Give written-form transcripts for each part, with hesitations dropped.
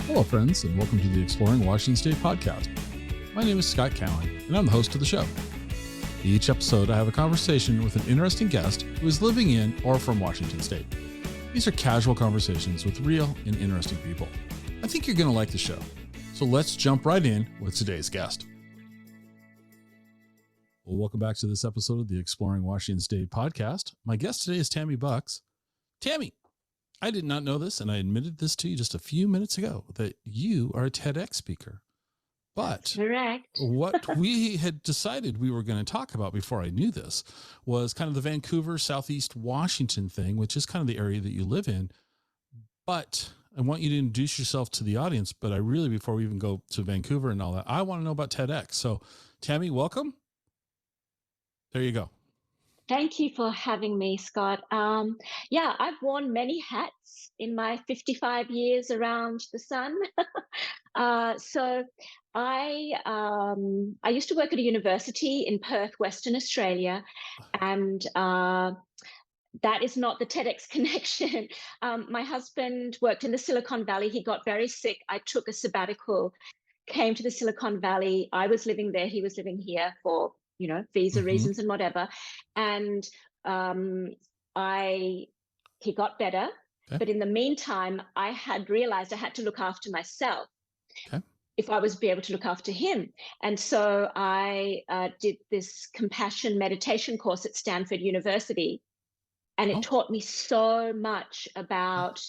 Hello, friends, and welcome to the Exploring Washington State podcast. My name is Scott Cowan, and I'm the host of the show. Each episode, I have a conversation with an interesting guest who is living in or from Washington State. These are casual conversations with real and interesting people. I think you're going to like the show. So let's jump right in with today's guest. Well, welcome back to this episode of the Exploring Washington State podcast. My guest today is Tammy Bucks. Tammy, I did not know this, and I admitted this to you just a few minutes ago, that you are a TEDx speaker. But correct. What we had decided we were going to talk about before I knew this was kind of the Vancouver, Southeast Washington thing, which is kind of the area that you live in. But I want you to introduce yourself to the audience. But I really, before we even go to Vancouver and all that, I want to know about TEDx. So Tammy, welcome. There you go. Thank you for having me, Scott. I've worn many hats in my 55 years around the sun. So I used to work at a university in Perth, Western Australia, and that is not the TEDx connection. My husband worked in the Silicon Valley. He got very sick. I took a sabbatical, came to the Silicon Valley. I was living there. He was living here for visa reasons and whatever. And he got better. Okay. But in the meantime, I had realized I had to look after myself if I was be able to look after him. And so I did this compassion meditation course at Stanford University. And it taught me so much about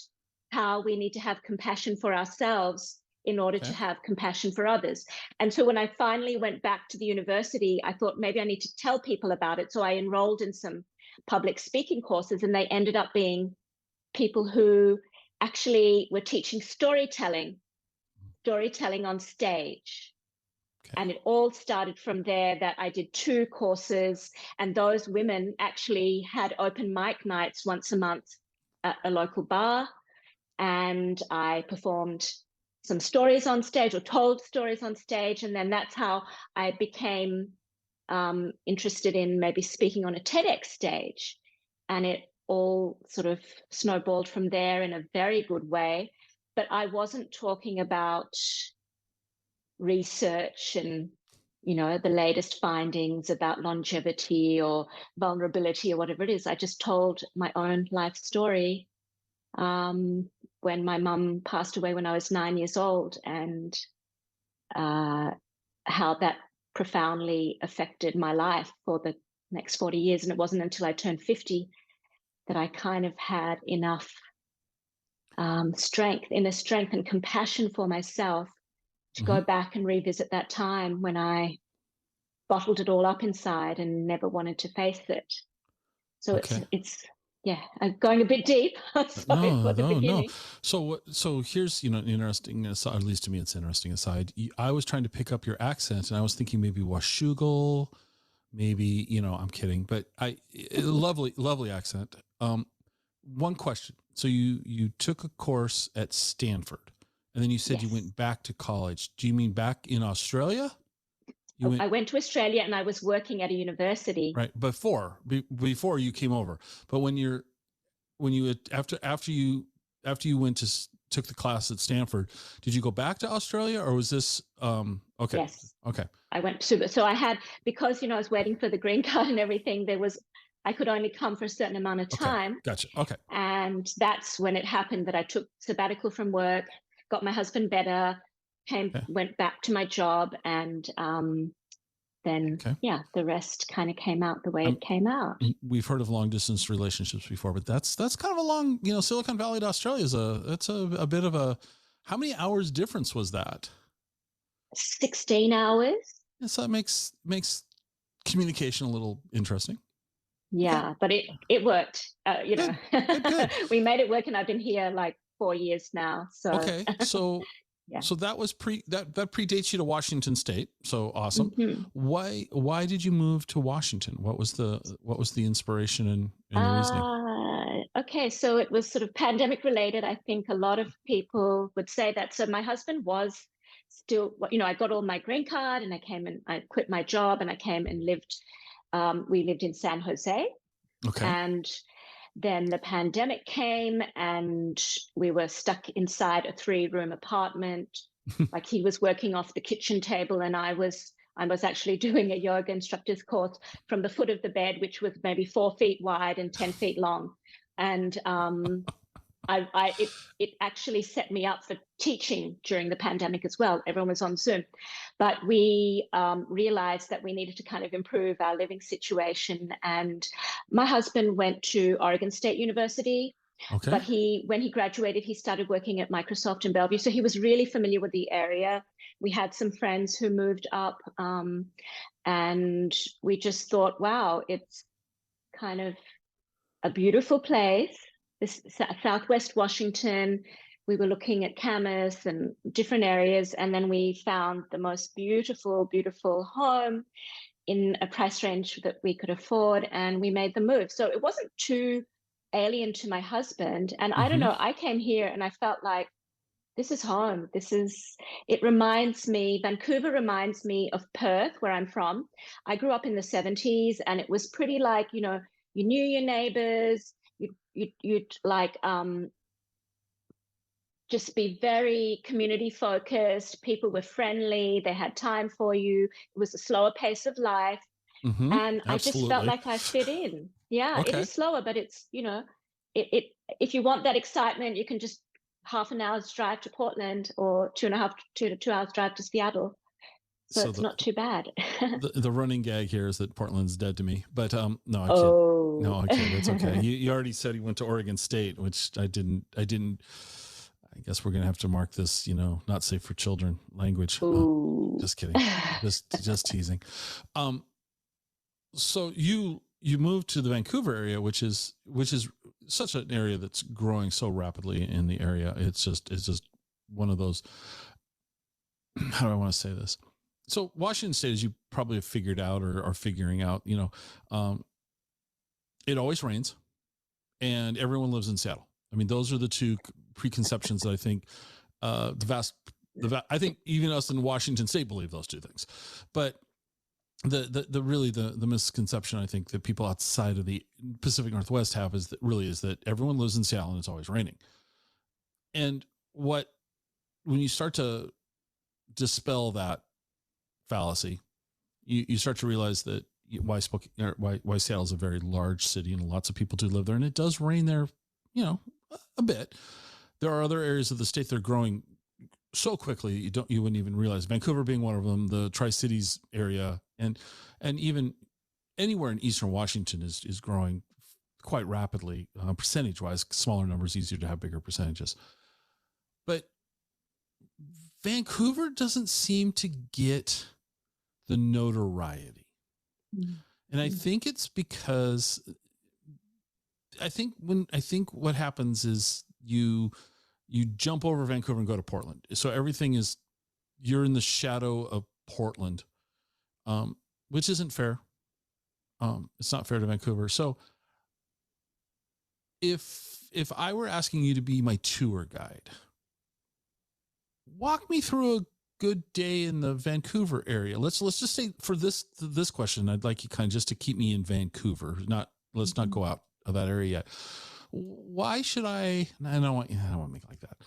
how we need to have compassion for ourselves in order to have compassion for others. And so when I finally went back to the university, I thought maybe I need to tell people about it. So I enrolled in some public speaking courses, and they ended up being people who actually were teaching storytelling on stage. Okay. And it all started from there, that I did 2 courses, and those women actually had open mic nights once a month at a local bar. And I performed some stories on stage, or told stories on stage. And then that's how I became interested in maybe speaking on a TEDx stage. And it all sort of snowballed from there in a very good way. But I wasn't talking about research and, the latest findings about longevity or vulnerability or whatever it is. I just told my own life story. When my mum passed away when I was 9 years old, and how that profoundly affected my life for the next 40 years. And it wasn't until I turned 50 that I kind of had enough inner strength and compassion for myself to go back and revisit that time when I bottled it all up inside and never wanted to face it. So it's I'm going a bit deep. No. So here's, an interesting aside, at least to me, it's interesting aside. I was trying to pick up your accent, and I was thinking maybe Washougal, maybe, I'm kidding, but lovely accent. One question. So you took a course at Stanford, and then you said you went back to college. Do you mean back in Australia? I went to Australia, and I was working at a university. Right. Before you came over. But after you took the class at Stanford, did you go back to Australia, or was this, okay. Yes. Okay. I went to, so I had, because, I was waiting for the green card and everything, I could only come for a certain amount of time. Okay. Gotcha. Okay. And that's when it happened that I took sabbatical from work, got my husband better, went back to my job, and then the rest kind of came out the way it came out. We've heard of long distance relationships before, but that's kind of a long, Silicon Valley to Australia is a bit of a, how many hours difference was that? 16 hours. Yes, that makes communication a little interesting. Yeah, but it worked. Good. We made it work, and I've been here like 4 years now. So okay, so so that was that predates you to Washington State. So awesome. Why did you move to Washington? What was the inspiration and the reasoning? Okay, so it was sort of pandemic related. I think a lot of people would say that. So my husband was still, I got all my green card, and I came and I quit my job, and I came and lived. We lived in San Jose. Okay. And then the pandemic came and we were stuck inside a 3-room apartment. Like he was working off the kitchen table and I was actually doing a yoga instructor's course from the foot of the bed, which was maybe 4 feet wide and 10 feet long. And it actually set me up for teaching during the pandemic as well. Everyone was on Zoom, but we realized that we needed to kind of improve our living situation. And my husband went to Oregon State University, Okay. but when he graduated, he started working at Microsoft in Bellevue. So he was really familiar with the area. We had some friends who moved up, and we just thought, wow, it's kind of a beautiful place. This Southwest Washington. We were looking at Camas and different areas, and then we found the most beautiful, beautiful home in a price range that we could afford, and we made the move. So it wasn't too alien to my husband. And I don't know, I came here and I felt like this is home. Vancouver reminds me of Perth, where I'm from. I grew up in the 70s and it was pretty like, you knew your neighbors, you'd like just be very community focused. People were friendly. They had time for you. It was a slower pace of life. And I just felt like I fit in. Yeah, okay. It is slower, but it's, if you want that excitement, you can just half an hour's drive to Portland or 2 hours drive to Seattle. So it's not too bad. the running gag here is that Portland's dead to me, but no, I kid. No, I kid. It's okay. You already said he went to Oregon State, which I didn't. I guess we're gonna have to mark this, not safe for children language. Just kidding. just teasing. So you moved to the Vancouver area, which is such an area that's growing so rapidly in the area. It's just one of those. How do I want to say this? So Washington State, as you probably have figured out or are figuring out, it always rains, and everyone lives in Seattle. I mean, those are the two preconceptions that I think I think even us in Washington State believe those two things. But the misconception I think that people outside of the Pacific Northwest have is that everyone lives in Seattle and it's always raining. And when you start to dispel that fallacy, you start to realize that why Seattle is a very large city and lots of people do live there, and it does rain there, a bit. There are other areas of the state that are growing so quickly you wouldn't even realize. Vancouver being one of them, the Tri-Cities area, and even anywhere in Eastern Washington is growing quite rapidly, percentage-wise. Smaller numbers, easier to have bigger percentages. But Vancouver doesn't seem to get the notoriety. Mm-hmm. And I think it's because I think what happens is you jump over Vancouver and go to Portland. So you're in the shadow of Portland, which isn't fair. It's not fair to Vancouver. So if I were asking you to be my tour guide, walk me through a good day in the Vancouver area. Let's just say for this question, I'd like you kind of just to keep me in Vancouver. Let's not go out of that area yet. Why should I don't want to make it like that.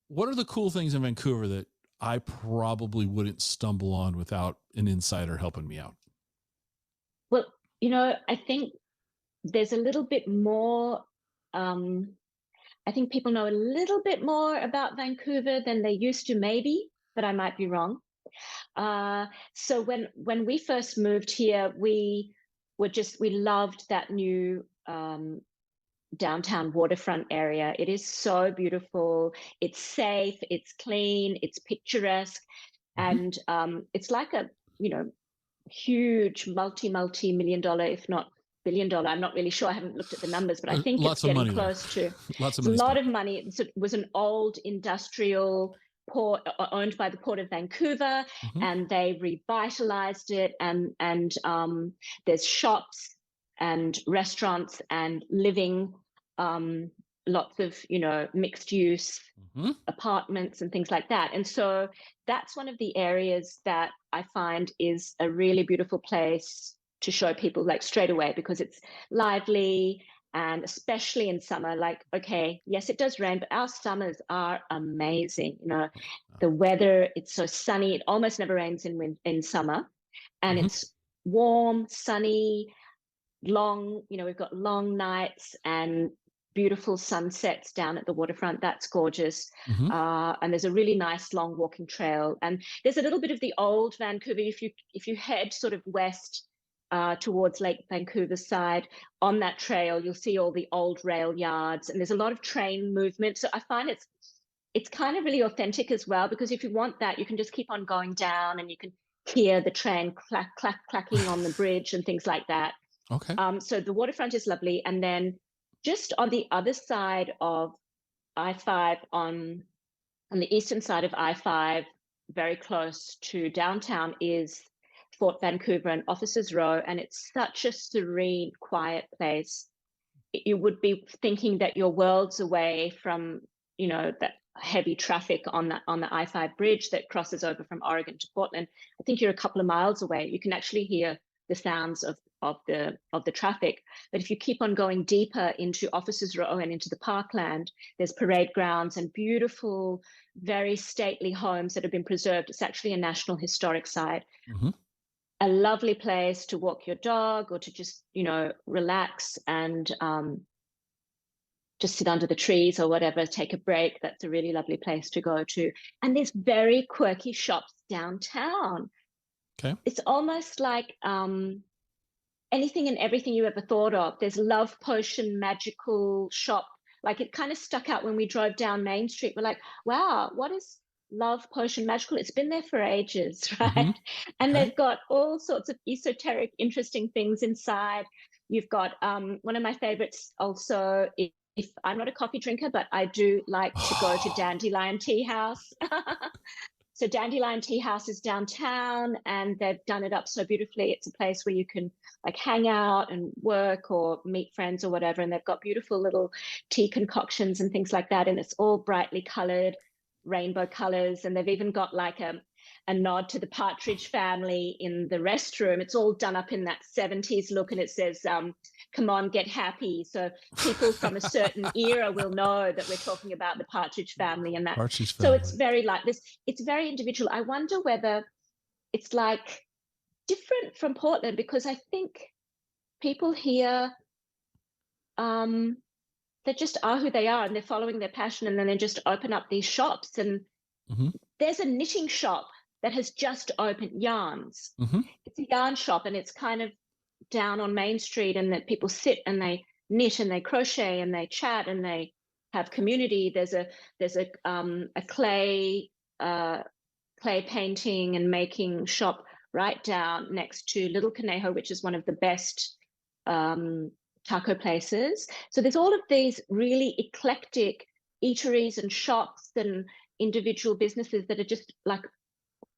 What are the cool things in Vancouver that I probably wouldn't stumble on without an insider helping me out? Well, I think there's a little bit more. I think people know a little bit more about Vancouver than they used to, maybe, but I might be wrong. So when we first moved here, we loved that new downtown waterfront area. It is so beautiful. It's safe, it's clean, it's picturesque. Mm-hmm. And it's like a, huge multi-million dollar, if not $1 billion. I'm not really sure. I haven't looked at the numbers, but I think it's getting close to lots of money. A lot of money. It was an old industrial port owned by the Port of Vancouver, mm-hmm. and they revitalized it. And there's shops and restaurants and living, lots of mixed use mm-hmm. apartments and things like that. And so that's one of the areas that I find is a really beautiful place to show people like straight away, because it's lively And especially in summer, like, okay, yes, it does rain, but our summers are amazing. The weather, it's so sunny. It almost never rains in summer. And it's warm, sunny, long, we've got long nights and beautiful sunsets down at the waterfront. That's gorgeous. And there's a really nice long walking trail. And there's a little bit of the old Vancouver. If you head sort of west towards Lake Vancouver side, on that trail, you'll see all the old rail yards, and there's a lot of train movement. So I find it's kind of really authentic as well, because if you want that, you can just keep on going down and you can hear the train clacking on the bridge and things like that. Okay. So the waterfront is lovely. And then just on the other side of I-5, on the eastern side of I-5, very close to downtown, is Fort Vancouver and Officers Row. And it's such a serene, quiet place. You would be thinking that you're worlds away from, that heavy traffic on the I-5 bridge that crosses over from Oregon to Portland. I think you're a couple of miles away. You can actually hear the sounds of the traffic. But if you keep on going deeper into Officers Row and into the parkland, there's parade grounds and beautiful, very stately homes that have been preserved. It's actually a National Historic Site. A lovely place to walk your dog or to just, relax and just sit under the trees or whatever, take a break. That's a really lovely place to go to. And there's very quirky shops downtown. Okay. It's almost like anything and everything you ever thought of. There's Love Potion magical shop. Like, it kind of stuck out when we drove down Main Street. We're like, wow, what is Love Potion magical? It's been there for ages, right? And they've got all sorts of esoteric, interesting things inside. You've got one of my favorites also, if I'm not a coffee drinker, but I do like to go to Dandelion Tea House. So Dandelion Tea House is downtown, and they've done it up so beautifully. It's a place where you can like hang out and work or meet friends or whatever. And they've got beautiful little tea concoctions and things like that. And it's all brightly colored, rainbow colors. And they've even got like a nod to the Partridge Family in the restroom. It's all done up in that 70s look. And it says, come on, get happy. So people from a certain era will know that we're talking about the Partridge Family and that. Partridge Family. So it's very like this. It's very individual. I wonder whether it's like different from Portland, because I think people here, they just are who they are and they're following their passion, and then they just open up these shops. And there's a knitting shop that has just opened, yarns. It's a yarn shop, and it's kind of down on Main Street, and that people sit and they knit and they crochet and they chat and they have community. There's a clay painting and making shop right down next to Little Conejo, which is one of the best taco places. So there's all of these really eclectic eateries and shops and individual businesses that are just like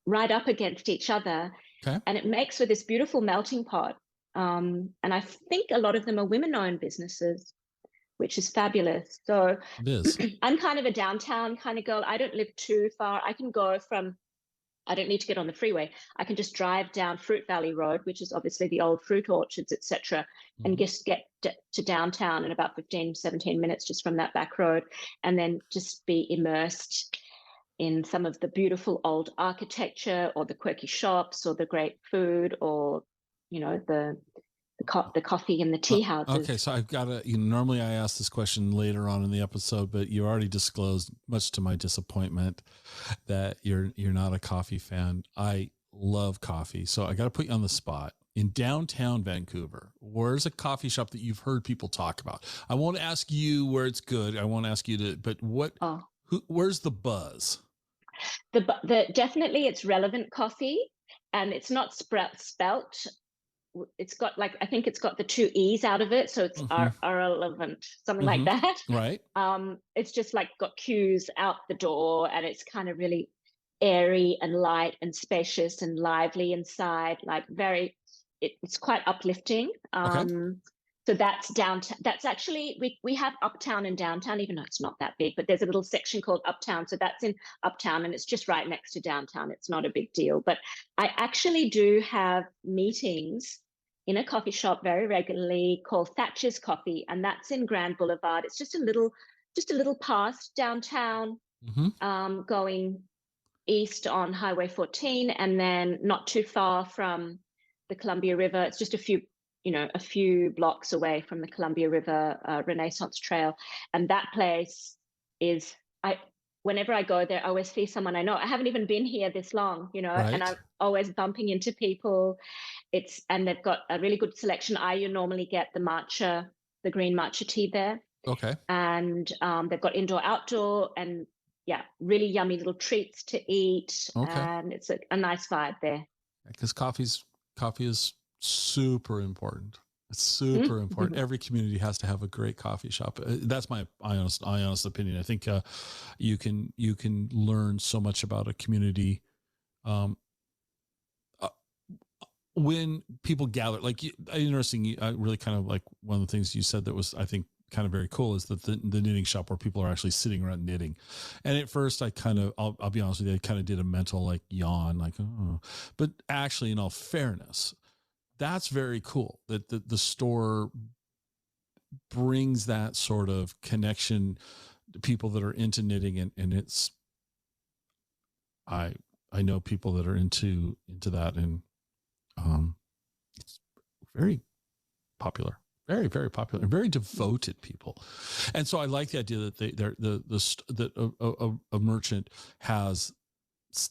right up against each other. And it makes for this beautiful melting pot. And I think a lot of them are women-owned businesses, which is fabulous. So it is. I'm kind of a downtown kind of girl. I don't live too far. I don't need to get on the freeway. I can just drive down Fruit Valley Road, which is obviously the old fruit orchards, etc., and just get to downtown in about 15, 17 minutes just from that back road, and then just be immersed in some of the beautiful old architecture or the quirky shops or the great food or, the coffee and the tea houses. Okay, so I've got to, normally I ask this question later on in the episode, but you already disclosed, much to my disappointment, that you're not a coffee fan. I love coffee, so I got to put you on the spot. In downtown Vancouver, where's a coffee shop that you've heard people talk about? I won't ask you where it's good. I won't ask you to, but where's the buzz? Definitely it's Relevant Coffee, and it's not spelt. It's got I think it's got the two E's out of it. So it's irrelevant, something like that. Right. It's just like got Q's out the door, and it's kind of really airy and light and spacious and lively inside, it's quite uplifting. So that's downtown. That's actually, we have uptown and downtown, even though it's not that big, but there's a little section called Uptown. So that's in Uptown, and it's just right next to downtown. It's not a big deal. But I actually do have meetings in a coffee shop very regularly called Thatcher's Coffee, and that's in Grand Boulevard. It's just a little past downtown, Mm-hmm. going east on Highway 14, and then not too far from the Columbia River. It's just a few blocks away from the Columbia River Renaissance Trail. And that place is, whenever I go there, I always see someone I know. I haven't even been here this long, and I'm Right. always bumping into people. And they've got a really good selection. I normally get the green matcha tea there. Okay. And they've got indoor, outdoor, and yeah, really yummy little treats to eat. Okay. And it's a nice vibe there. Because coffee is super important. It's super important. Mm-hmm. Every community has to have a great coffee shop. That's my honest opinion. I think you can learn so much about a community when people gather. Like, interesting. I really kind of like one of the things you said that was, I think, kind of very cool is that the knitting shop where people are actually sitting around knitting. And at first I kind of, I'll be honest with you, I kind of did a mental like yawn, like, oh, but actually in all fairness, that's very cool that the store brings that sort of connection to people that are into knitting. And it's, I know people that are into that, and it's very popular. Very, very popular and very devoted people. And so I like the idea that a merchant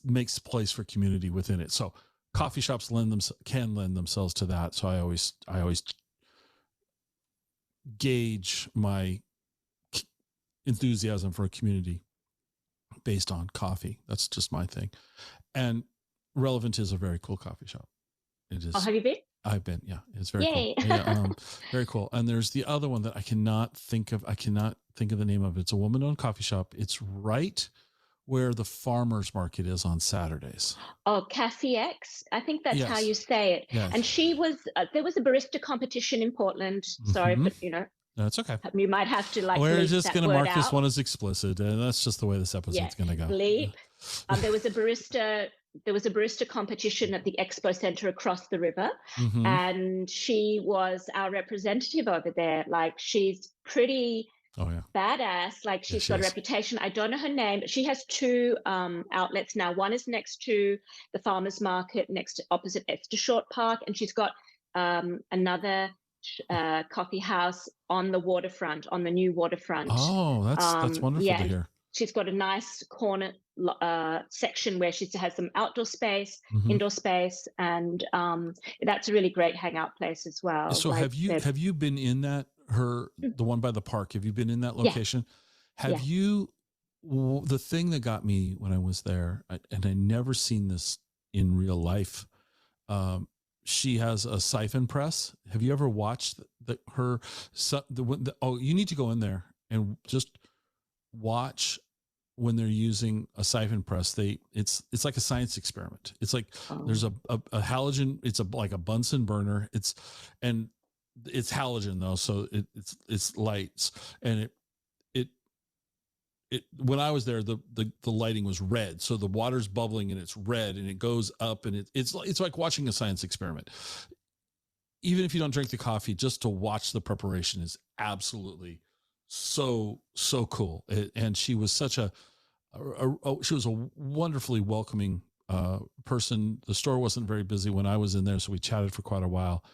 makes place for community within it. So coffee shops can lend themselves to that. So I always gauge my enthusiasm for a community based on coffee. That's just my thing. And Relevant is a very cool coffee shop. It is. Oh, have you been? I've been, yeah. It's very Yay. cool. Yeah, very cool. And there's the other one that I cannot think of the name of it. It's a woman-owned coffee shop. It's right where the farmers market is on Saturdays. Oh, Cassie X. I think that's how you say it. Yes. And she was, there was a barista competition in Portland. Sorry, but that's okay. You might have to We're just going to mark this one as explicit, and that's just the way this episode's going to go. Bleep. There was a barista competition at the Expo Center across the river, and she was our representative over there. Like, she's pretty badass. Like, she's got a reputation. I don't know her name, but she has two outlets now. One is next to the farmers market, opposite Exeter Short Park, and she's got another coffee house on the waterfront, on the new waterfront. Oh, that's wonderful to hear. She's got a nice corner section where she has some outdoor space, indoor space, and that's a really great hangout place as well. So have you been in the one by the park? Have you been in that location? Yeah. Have you? The thing that got me when I was there, and I never seen this in real life. She has a siphon press. Have you ever watched you need to go in there and just watch when they're using a siphon press. It's like a science experiment. It's like there's a halogen. It's like a Bunsen burner. It's halogen though, so it's lights, and it when I was there, the lighting was red, so the water's bubbling and it's red, and it goes up, and it's like watching a science experiment. Even if you don't drink the coffee, just to watch the preparation is absolutely so cool. And she was such she was a wonderfully welcoming person. The store wasn't very busy when I was in there, so we chatted for quite a while,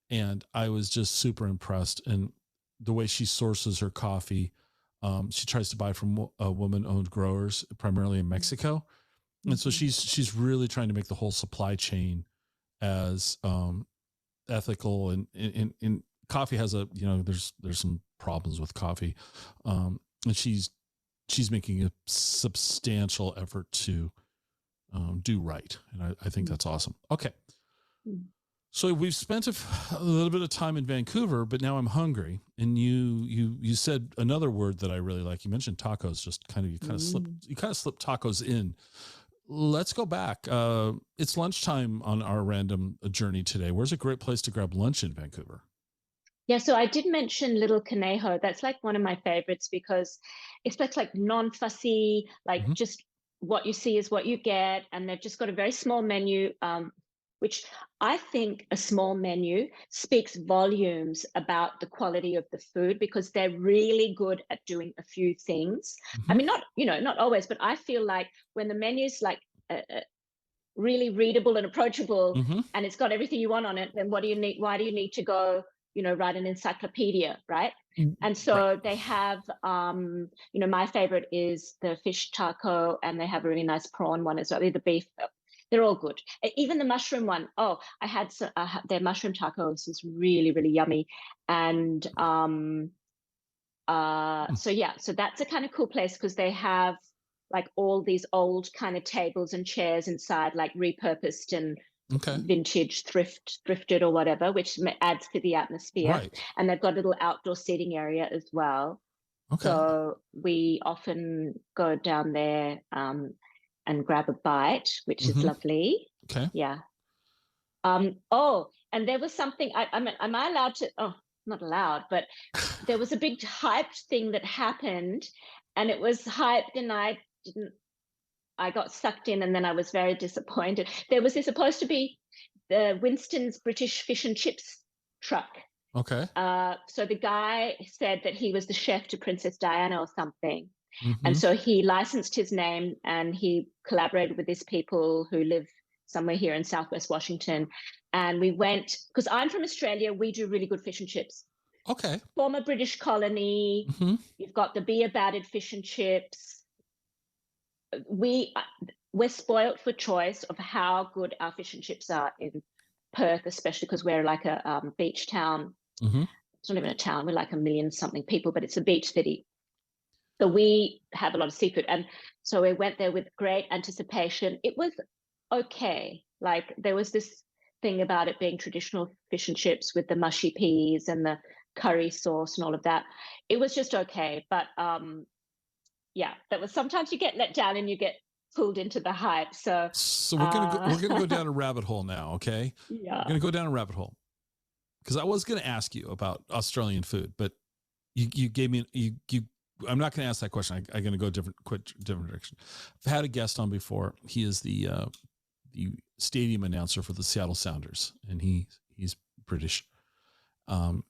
and I was just super impressed. And the way she sources her coffee, she tries to buy from woman-owned growers, primarily in Mexico, and so she's really trying to make the whole supply chain as ethical. And coffee has there's some problems with coffee, and she's making a substantial effort to do right, and I think that's awesome. Okay, so we've spent a little bit of time in Vancouver, but now I'm hungry. And you said another word that I really like. You mentioned tacos. You kind of slipped tacos in. Let's go back. It's lunchtime on our random journey today. Where's a great place to grab lunch in Vancouver? Yeah, so I did mention Little Conejo. That's like one of my favorites because it's like non-fussy, like just what you see is what you get. And they've just got a very small menu. which I think a small menu speaks volumes about the quality of the food, because they're really good at doing a few things. I mean, not, not always, but I feel like when the menu's like really readable and approachable, and it's got everything you want on it, then what do you need? Why do you need to go, write an encyclopedia, right? And so they have, my favorite is the fish taco, and they have a really nice prawn one as well. The beef, they're all good. Even the mushroom one. Oh, I had their mushroom tacos was really, really yummy. And so that's a kind of cool place, because they have like all these old kind of tables and chairs inside, like repurposed and vintage thrifted or whatever, which adds to the atmosphere. Right. And they've got a little outdoor seating area as well. Okay. So we often go down there and grab a bite, which is lovely. Okay. Yeah. And there was something, am I allowed to, not allowed, but there was a big hyped thing that happened, and it was hyped, and I got sucked in, and then I was very disappointed. There was supposed to be the Winston's British fish and chips truck. Okay. So the guy said that he was the chef to Princess Diana or something. And so he licensed his name, and he collaborated with these people who live somewhere here in Southwest Washington. And we went, because I'm from Australia, we do really good fish and chips. Okay. Former British colony. You've got the beer battered fish and chips. We're spoiled for choice of how good our fish and chips are in Perth, especially because we're like a beach town. It's not even a town. We're like 1 million something people, but it's a beach city. So we have a lot of seafood. And so we went there with great anticipation. It was okay. Like there was this thing about it being traditional fish and chips with the mushy peas and the curry sauce and all of that. It was just okay. But that was, sometimes you get let down and you get pulled into the hype. So we're gonna go down a rabbit hole now, okay? Yeah. We're gonna go down a rabbit hole. Because I was gonna ask you about Australian food, but you gave me I'm not gonna ask that question. I'm gonna go different direction. I've had a guest on before. He is the stadium announcer for the Seattle Sounders, and he's British. And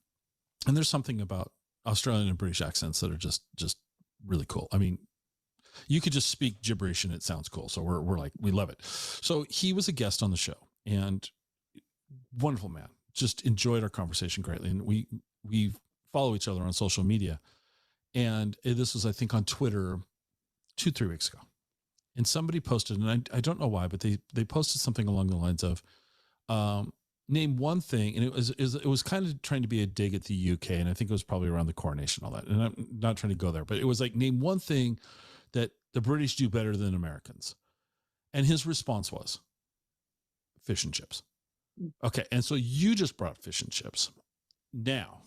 there's something about Australian and British accents that are just really cool. I mean, you could just speak gibberish and it sounds cool. So we're like, we love it. So he was a guest on the show, and wonderful man. Just enjoyed our conversation greatly. And we follow each other on social media. And this was, I think, on Twitter 2-3 weeks ago. And somebody posted, and I don't know why, but they posted something along the lines of, name one thing. And it was kind of trying to be a dig at the UK. And I think it was probably around the coronation, all that. And I'm not trying to go there, but it was like, name one thing that the British do better than Americans. And his response was fish and chips. Okay. And so you just brought fish and chips. Now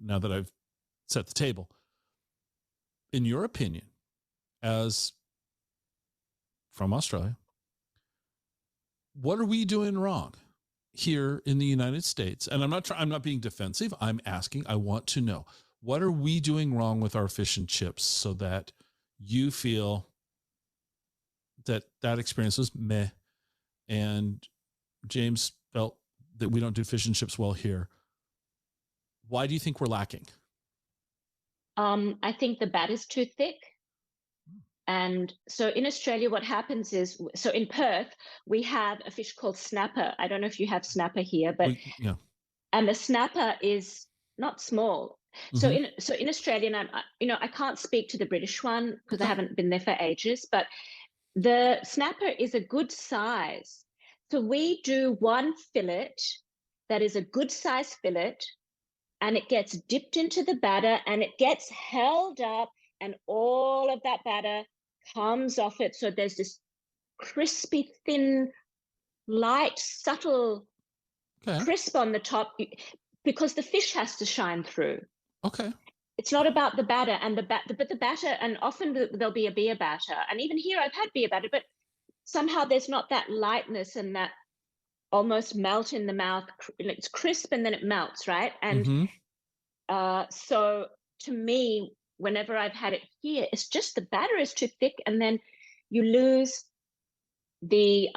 that I've set the table, in your opinion, as from Australia, what are we doing wrong here in the United States? And I'm not being defensive. I'm asking, I want to know, what are we doing wrong with our fish and chips so that you feel that experience was meh, and James felt that we don't do fish and chips well here? Why do you think we're lacking? I think the batter is too thick. And so in Australia, what happens is, so in Perth, we have a fish called snapper. I don't know if you have snapper here, but yeah. And the snapper is not small. So in Australia, and I can't speak to the British one because I haven't been there for ages, but the snapper is a good size. So we do one fillet that is a good size fillet, and it gets dipped into the batter and it gets held up, and all of that batter comes off it. So there's this crispy, thin, light, subtle crisp on the top, because the fish has to shine through. Okay. It's not about the batter and but the batter, and often there'll be a beer batter. And even here I've had beer batter, but somehow there's not that lightness and that almost melt in the mouth. It's crisp and then it melts, right? And so to me, whenever I've had it here, it's just the batter is too thick, and then you lose the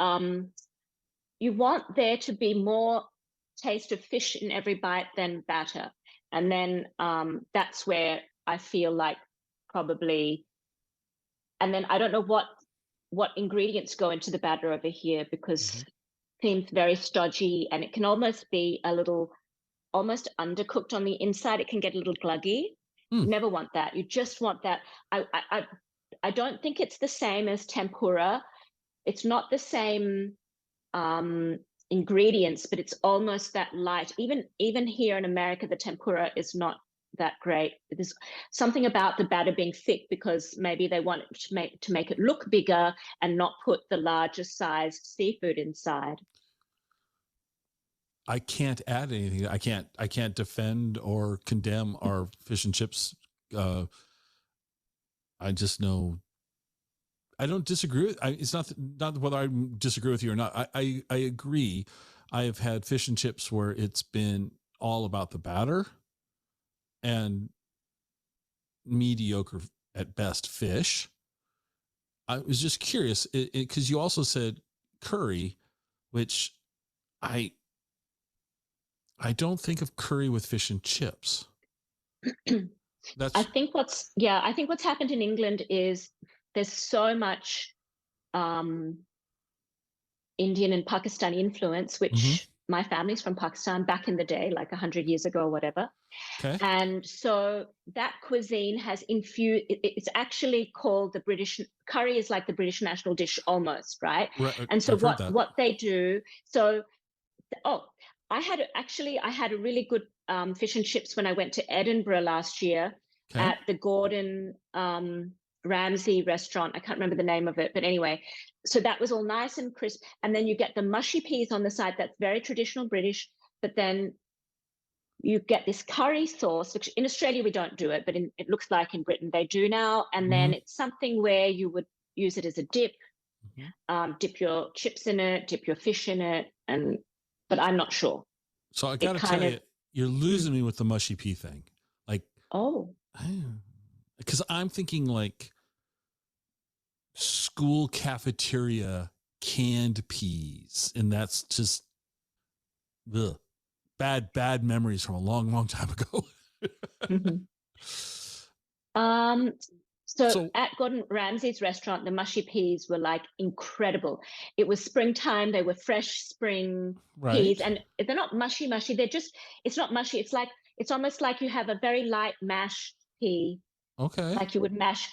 you want there to be more taste of fish in every bite than batter. And then that's where I feel like probably, and then I don't know what ingredients go into the batter over here, because it seems very stodgy, and it can almost be a little almost undercooked on the inside. It can get a little gluggy. You never want that. You just want that. I don't think it's the same as tempura. It's not the same ingredients, but it's almost that light. Even here in America, the tempura is not that great. There's something about the batter being thick, because maybe they want it to make it look bigger and not put the larger sized seafood inside. I can't add anything. I can't defend or condemn our fish and chips. I just know I don't disagree. It's not whether I disagree with you or not. I agree. I have had fish and chips where it's been all about the batter and mediocre at best fish. I was just curious because you also said curry, which I don't think of curry with fish and chips. I think what's happened in England is there's so much Indian and Pakistani influence, which my family's from Pakistan back in the day, like 100 years ago or whatever. Okay. And so that cuisine has infused, it's actually called the British, curry is like the British national dish almost, right? And so what they do, I had a really good fish and chips when I went to Edinburgh last year at the Gordon Ramsay restaurant. I can't remember the name of it, but anyway, so that was all nice and crisp. And then you get the mushy peas on the side. That's very traditional British. But then you get this curry sauce, which in Australia we don't do it, but it looks like in Britain they do now. And then it's something where you would use it as a dip, dip your chips in it, dip your fish in it, but I'm not sure. So I got to tell you, you're losing me with the mushy pea thing. Like, because I'm thinking like school cafeteria canned peas, and that's just bad memories from a long time ago. So at Gordon Ramsay's restaurant, the mushy peas were like incredible. It was springtime. They were fresh spring peas, and they're not mushy. It's not mushy. It's almost like you have a very light mash pea. Okay. Like you would mash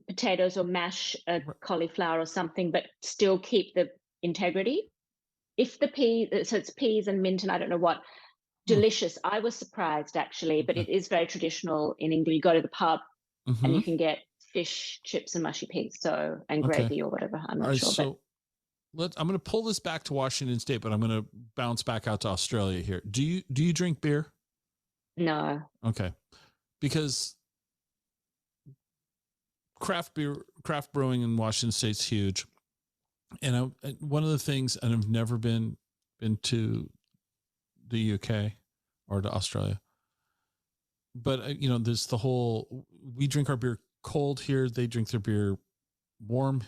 potatoes or mash a cauliflower or something, but still keep the integrity. If the so it's peas and mint and I don't know what, delicious. I was surprised actually, but it is very traditional in England. You go to the pub and you can get fish, chips, and mushy peas, and gravy or whatever. I'm not sure. So I'm going to pull this back to Washington State, but I'm going to bounce back out to Australia here. Do you drink beer? No. Okay, because craft brewing in Washington State's huge, and one of the things, and I've never been to the UK or to Australia, but there's the whole, we drink our beer cold here. They drink their beer warm.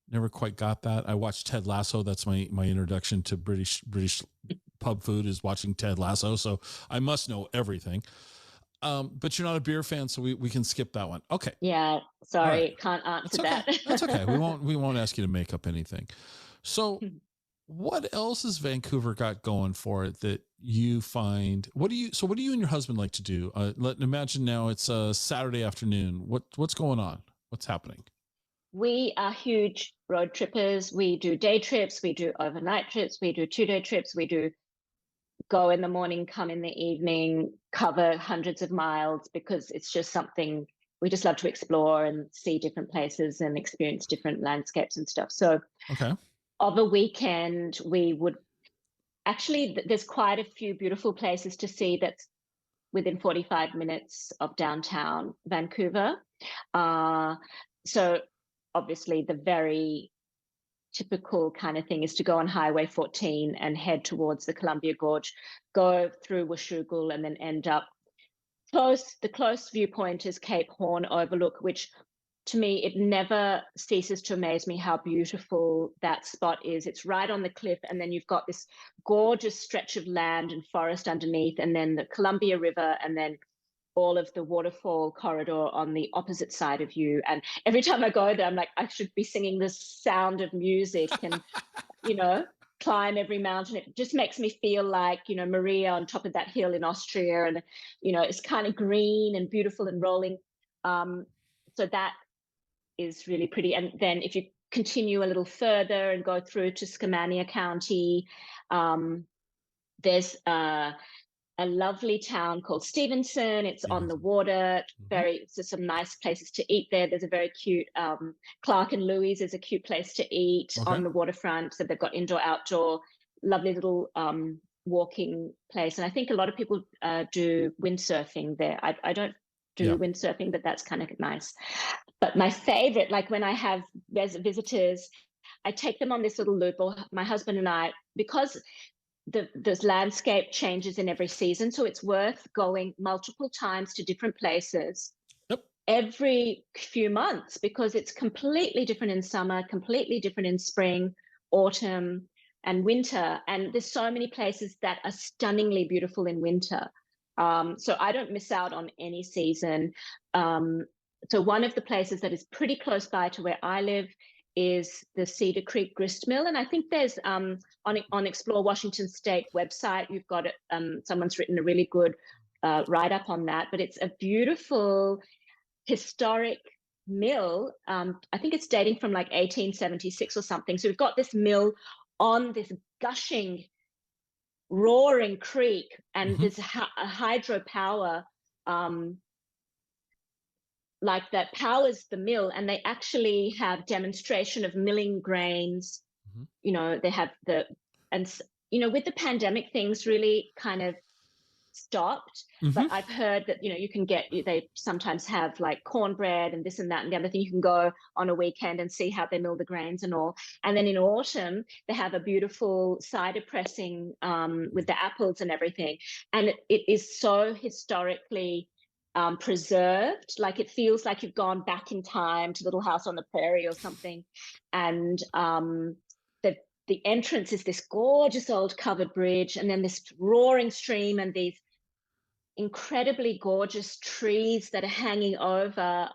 Never quite got that. I watched Ted Lasso. That's my introduction to British pub food, is watching Ted Lasso. So I must know everything. But you're not a beer fan, so we can skip that one. Okay. Yeah. Sorry. Right. Can't answer that. That's okay. We won't ask you to make up anything. So what else has Vancouver got going for it that you find? What do you and your husband like to do? Imagine now it's a Saturday afternoon. What's going on? What's happening? We are huge road trippers. We do day trips. We do overnight trips. We do 2-day trips. We do go in the morning, come in the evening, cover hundreds of miles, because it's just something we just love to explore and see different places and experience different landscapes and stuff. So of a weekend, we would actually, there's quite a few beautiful places to see that's within 45 minutes of downtown Vancouver. So obviously the very typical kind of thing is to go on Highway 14 and head towards the Columbia Gorge, go through Washougal, and then end up close. The close viewpoint is Cape Horn Overlook, which to me, it never ceases to amaze me how beautiful that spot is. It's right on the cliff, and then you've got this gorgeous stretch of land and forest underneath, and then the Columbia River, and then all of the waterfall corridor on the opposite side of you. And every time I go there, I'm like, I should be singing this Sound of Music and, climb every mountain. It just makes me feel like, Maria on top of that hill in Austria, and, it's kind of green and beautiful and rolling. So that is really pretty. And then if you continue a little further and go through to Skamania County, there's a lovely town called Stevenson. It's on the water. So some nice places to eat there. There's a very cute Clark and Louise is a cute place to eat on the waterfront. So they've got indoor, outdoor, lovely little walking place. And I think a lot of people do windsurfing there. I don't do windsurfing, but that's kind of nice. But my favorite, like when I have visitors, I take them on this little loop, or my husband and I, because the landscape changes in every season. So it's worth going multiple times to different places every few months, because it's completely different in summer, completely different in spring, autumn, and winter. And there's so many places that are stunningly beautiful in winter. So I don't miss out on any season. So one of the places that is pretty close by to where I live is the Cedar Creek Grist Mill. And I think there's on Explore Washington State website, you've got it, someone's written a really good write-up on that. But it's a beautiful historic mill. I think it's dating from like 1876 or something. So we've got this mill on this gushing, roaring creek, and there's a hydropower like that powers the mill, and they actually have demonstration of milling grains. They have with the pandemic, things really kind of stopped. But I've heard that you can they sometimes have like cornbread and this and that and the other thing. You can go on a weekend and see how they mill the grains and all. And then in autumn they have a beautiful cider pressing with the apples and everything, and it is so historically preserved. Like it feels like you've gone back in time to Little House on the Prairie or something. And the entrance is this gorgeous old covered bridge, and then this roaring stream, and these incredibly gorgeous trees that are hanging over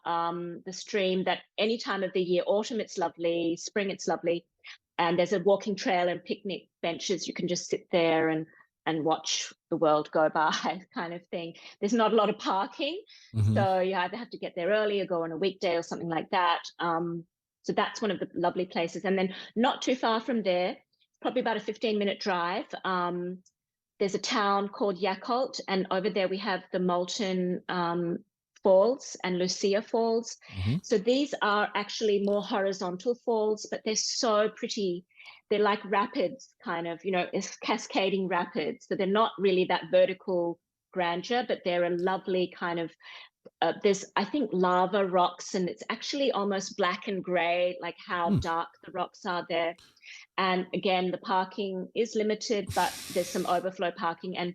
the stream, that any time of the year, autumn it's lovely, spring it's lovely, and there's a walking trail and picnic benches. You can just sit there and watch the world go by kind of thing. There's not a lot of parking, so you either have to get there early or go on a weekday or something like that. So that's one of the lovely places. And then not too far from there, probably about a 15-minute drive, there's a town called Yakult, and over there we have the Molten Falls and Lucia Falls. So these are actually more horizontal falls, but they're so pretty. They're like rapids, kind of, it's cascading rapids. So they're not really that vertical grandeur, but they're a lovely kind of, there's, I think, lava rocks, and it's actually almost black and gray, like how dark the rocks are there. And again, the parking is limited, but there's some overflow parking. And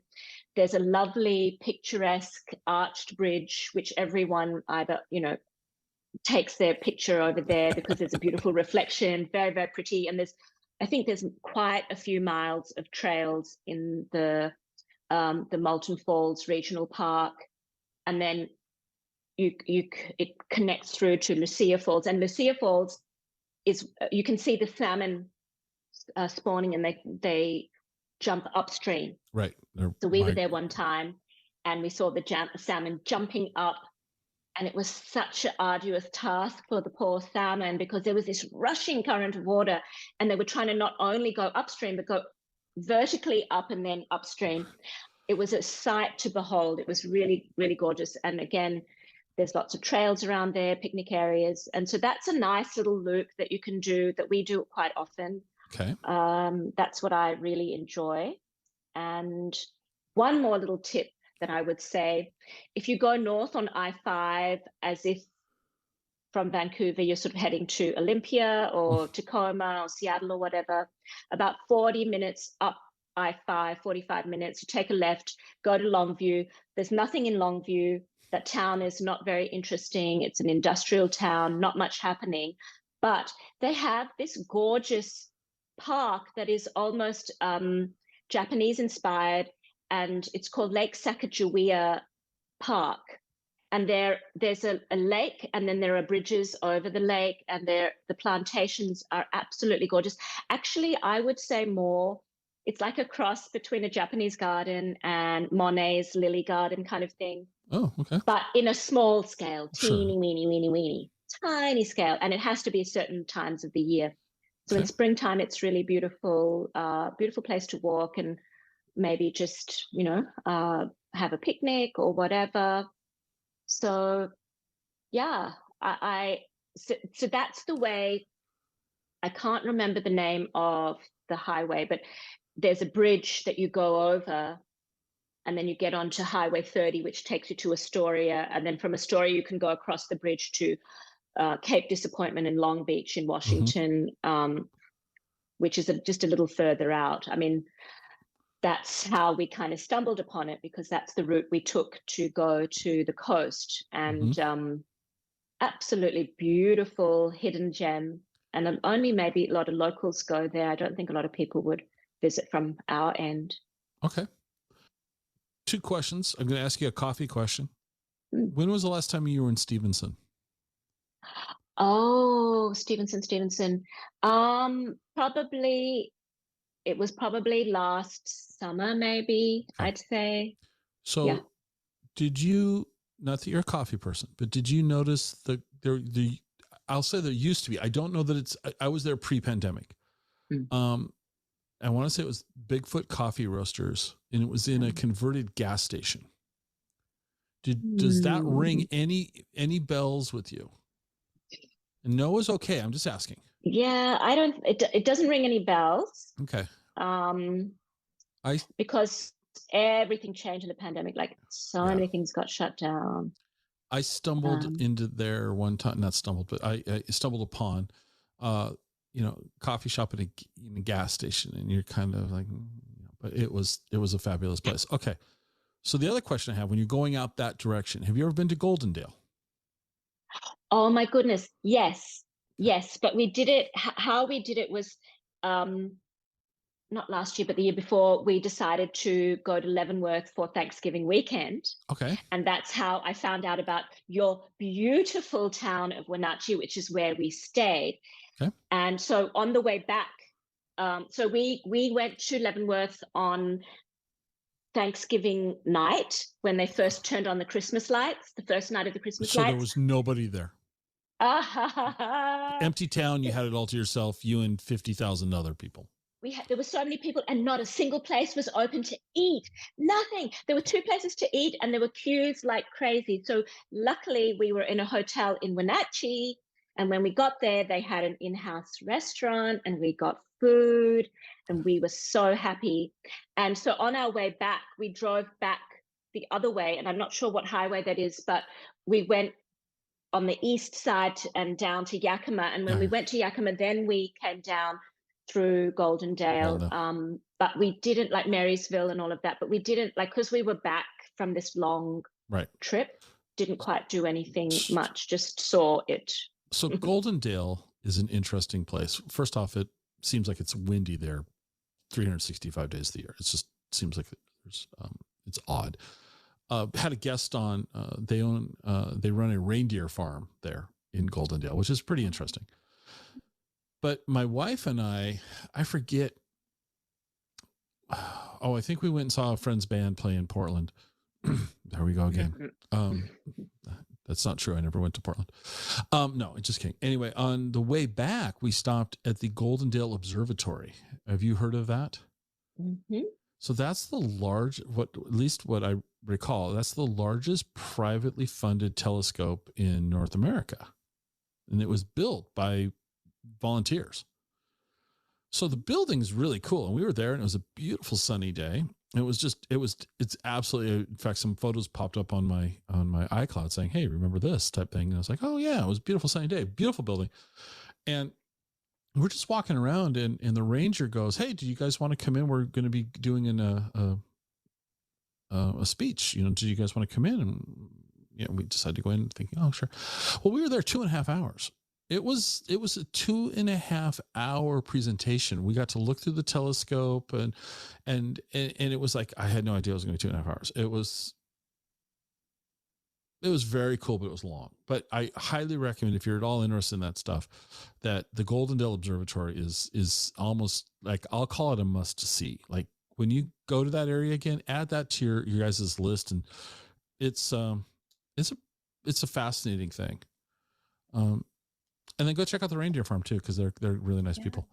there's a lovely picturesque arched bridge, which everyone either, takes their picture over there because there's a beautiful reflection, very, very pretty. And I think there's quite a few miles of trails in the Molten Falls Regional Park. And then it connects through to Lucia Falls. And Lucia Falls is, you can see the salmon spawning, and they jump upstream. Right. So we were there one time and we saw the salmon jumping up, and it was such an arduous task for the poor salmon because there was this rushing current of water, and they were trying to not only go upstream but go vertically up and then upstream. It was a sight to behold. It was really, really gorgeous. And again, there's lots of trails around there, picnic areas. And so that's a nice little loop that you can do, that we do quite often. Okay. That's what I really enjoy. And one more little tip that I would say, if you go north on I-5, as if from Vancouver, you're sort of heading to Olympia or Tacoma or Seattle or whatever, about 40 minutes up I-5, 45 minutes, you take a left, go to Longview. There's nothing in Longview. That town is not very interesting. It's an industrial town, not much happening, but they have this gorgeous park that is almost Japanese inspired, and it's called Lake Sacajawea Park. And there's a lake, and then there are bridges over the lake, and the plantations are absolutely gorgeous. Actually, I would say more, it's like a cross between a Japanese garden and Monet's lily garden kind of thing. Oh, okay. But in a small scale, Sure. teeny, weeny, tiny scale. And it has to be certain times of the year. So in springtime, it's really beautiful, beautiful place to walk, and maybe just, have a picnic or whatever. So yeah, so that's the way. I can't remember the name of the highway, but there's a bridge that you go over, and then you get onto Highway 30, which takes you to Astoria, and then from Astoria you can go across the bridge to Cape Disappointment in Long Beach in Washington, which is just a little further out. I mean, that's how we kind of stumbled upon it, because that's the route we took to go to the coast. And absolutely beautiful hidden gem. And only maybe a lot of locals go there. I don't think a lot of people would visit from our end. Okay. 2 questions. I'm going to ask you a coffee question. When was the last time you were in Stevenson? Oh, Stevenson. It was probably last summer, maybe, I'd say. So did you, not that you're a coffee person, but did you notice I'll say there used to be, I don't know that I was there pre-pandemic. I want to say it was Bigfoot Coffee Roasters, and it was in a converted gas station. Does that ring any bells with you? And no is okay. I'm just asking. Yeah, it doesn't ring any bells. Okay. Because everything changed in the pandemic. Like so many things got shut down. I stumbled into there one time, not stumbled, but I stumbled upon, coffee shop in a gas station, and you're kind of like, but it was a fabulous place. Okay. So the other question I have, when you're going out that direction, have you ever been to Goldendale? Oh my goodness. Yes. But we did it. How we did it was, not last year, but the year before, we decided to go to Leavenworth for Thanksgiving weekend. Okay. And that's how I found out about your beautiful town of Wenatchee, which is where we stayed. Okay. And so on the way back, so we went to Leavenworth on Thanksgiving night when they first turned on the Christmas lights, the first night of the Christmas lights. So there was nobody there. Empty town. You had it all to yourself, you and 50,000 other people. There were so many people, and not a single place was open to eat. Nothing. There were 2 places to eat, and there were queues like crazy. So luckily we were in a hotel in Wenatchee, and when we got there, they had an in-house restaurant, and we got food, and we were so happy. And so on our way back, we drove back the other way, and I'm not sure what highway that is, but we went on the east side and down to Yakima. And when we went to Yakima, then we came down through Goldendale, but we didn't, like Marysville and all of that, but we didn't, like, because we were back from this long trip, didn't quite do anything much, just saw it. So Goldendale is an interesting place. First off, it seems like it's windy there 365 days of the year. It just seems like it's odd. Had a guest on, they run a reindeer farm there in Goldendale, which is pretty interesting. But my wife and I forget. Oh, I think we went and saw a friend's band play in Portland. There we go again. That's not true. I never went to Portland. No, just kidding. Anyway, on the way back, we stopped at the Goldendale Observatory. Have you heard of that? Mm-hmm. So that's at least what I recall, that's the largest privately funded telescope in North America. And it was built by volunteers. So the building is really cool. And we were there, and it was a beautiful sunny day. It's absolutely, in fact, some photos popped up on my iCloud saying, hey, remember this type thing. And I was like, oh yeah, it was a beautiful sunny day, beautiful building. And we're just walking around, and the ranger goes, hey, do you guys want to come in? We're going to be doing a speech, do you guys want to come in? And we decided to go in thinking, oh, sure. Well, we were there 2.5 hours. It was a 2.5 hour presentation. We got to look through the telescope and it was like, I had no idea it was going to be 2.5 hours. It was very cool, but it was long. But I highly recommend, if you're at all interested in that stuff, that the Golden Dale Observatory is almost like, I'll call it a must see. Like when you go to that area again, add that to your guys' list. And it's a fascinating thing. And then go check out the reindeer farm too, because they're really nice people.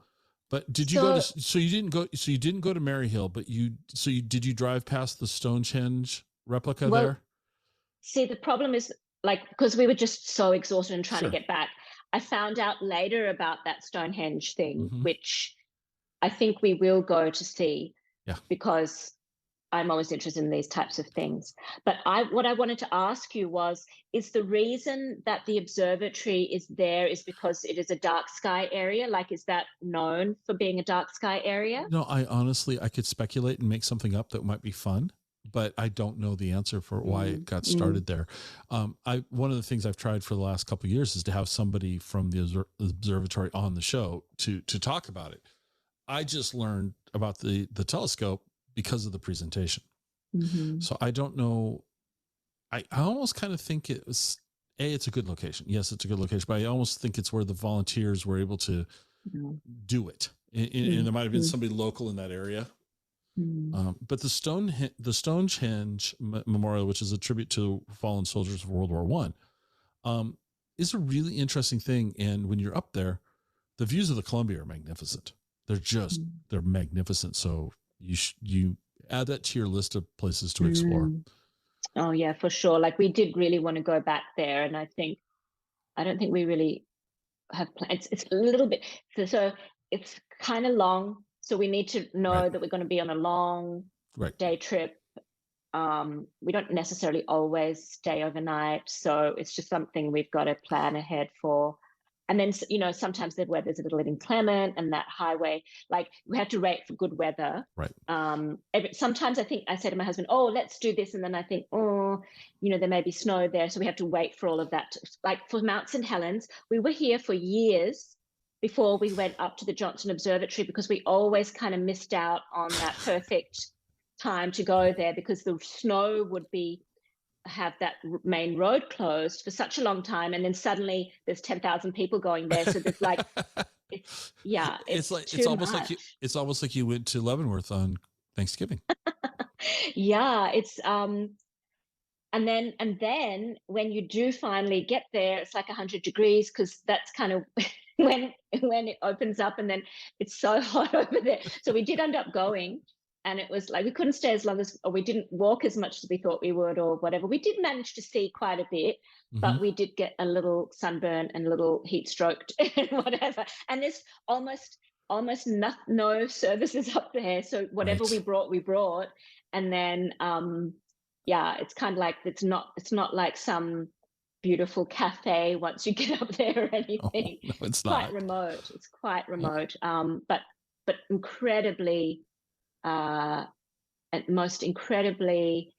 But did you go to? So you didn't go to Maryhill, but did you drive past the Stonehenge replica there? See, the problem is, like, because we were just so exhausted and trying to get back, I found out later about that Stonehenge thing, which I think we will go to see. Yeah. Because I'm always interested in these types of things. But what I wanted to ask you was, is the reason that the observatory is there is because it is a dark sky area? Like, is that known for being a dark sky area? No, I could speculate and make something up that might be fun, but I don't know the answer for why it got started there. One of the things I've tried for the last couple of years is to have somebody from the observatory on the show to talk about it. I just learned about the telescope because of the presentation. So I don't know. I almost kind of think it was it's a good location. Yes, it's a good location, but I almost think it's where the volunteers were able to do it. And there might've been somebody local in that area. But the Stonehenge Memorial, which is a tribute to fallen soldiers of World War I, is a really interesting thing. And when you're up there, the views of the Columbia are magnificent. They're magnificent. So you add that to your list of places to explore. Oh yeah, for sure. Like we did really want to go back there, and I don't think we really have plans. It's a little bit, so it's kind of long. So we need to know that we're going to be on a long day trip. We don't necessarily always stay overnight, so it's just something we've got to plan ahead for. And then, sometimes the weather's a little inclement, and that highway, like we have to wait for good weather. Right. Sometimes I think I say to my husband, "Oh, let's do this," and then I think, "Oh, there may be snow there," so we have to wait for all of that. Like for Mount St. Helens, we were here for years before we went up to the Johnson Observatory because we always kind of missed out on that perfect time to go there because the snow would have that main road closed for such a long time, and then suddenly there's 10,000 people going there. So there's like, it's almost like you went to Leavenworth on Thanksgiving. Yeah, it's and then when you do finally get there, it's like 100 degrees because that's kind of when it opens up, and then it's so hot over there. So we did end up going. And it was like we couldn't stay as long as, or we didn't walk as much as we thought we would, or whatever. We did manage to see quite a bit, but we did get a little sunburn and a little heat stroked and whatever. And there's almost no services up there. So whatever we brought. And then, it's kind of like it's not like some beautiful cafe once you get up there or anything. Oh, no, it's quite remote. It's quite remote. But incredibly. Most incredibly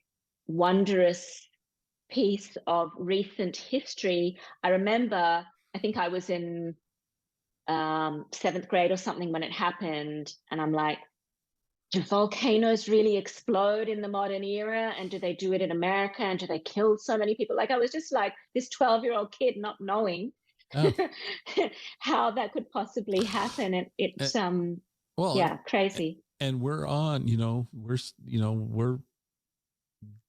wondrous piece of recent history. I remember, I think I was in 7th grade or something when it happened, and I'm like, do volcanoes really explode in the modern era? And do they do it in America? And do they kill so many people? Like I was just like this 12-year-old kid not knowing how that could possibly happen. And it's crazy. And we're on,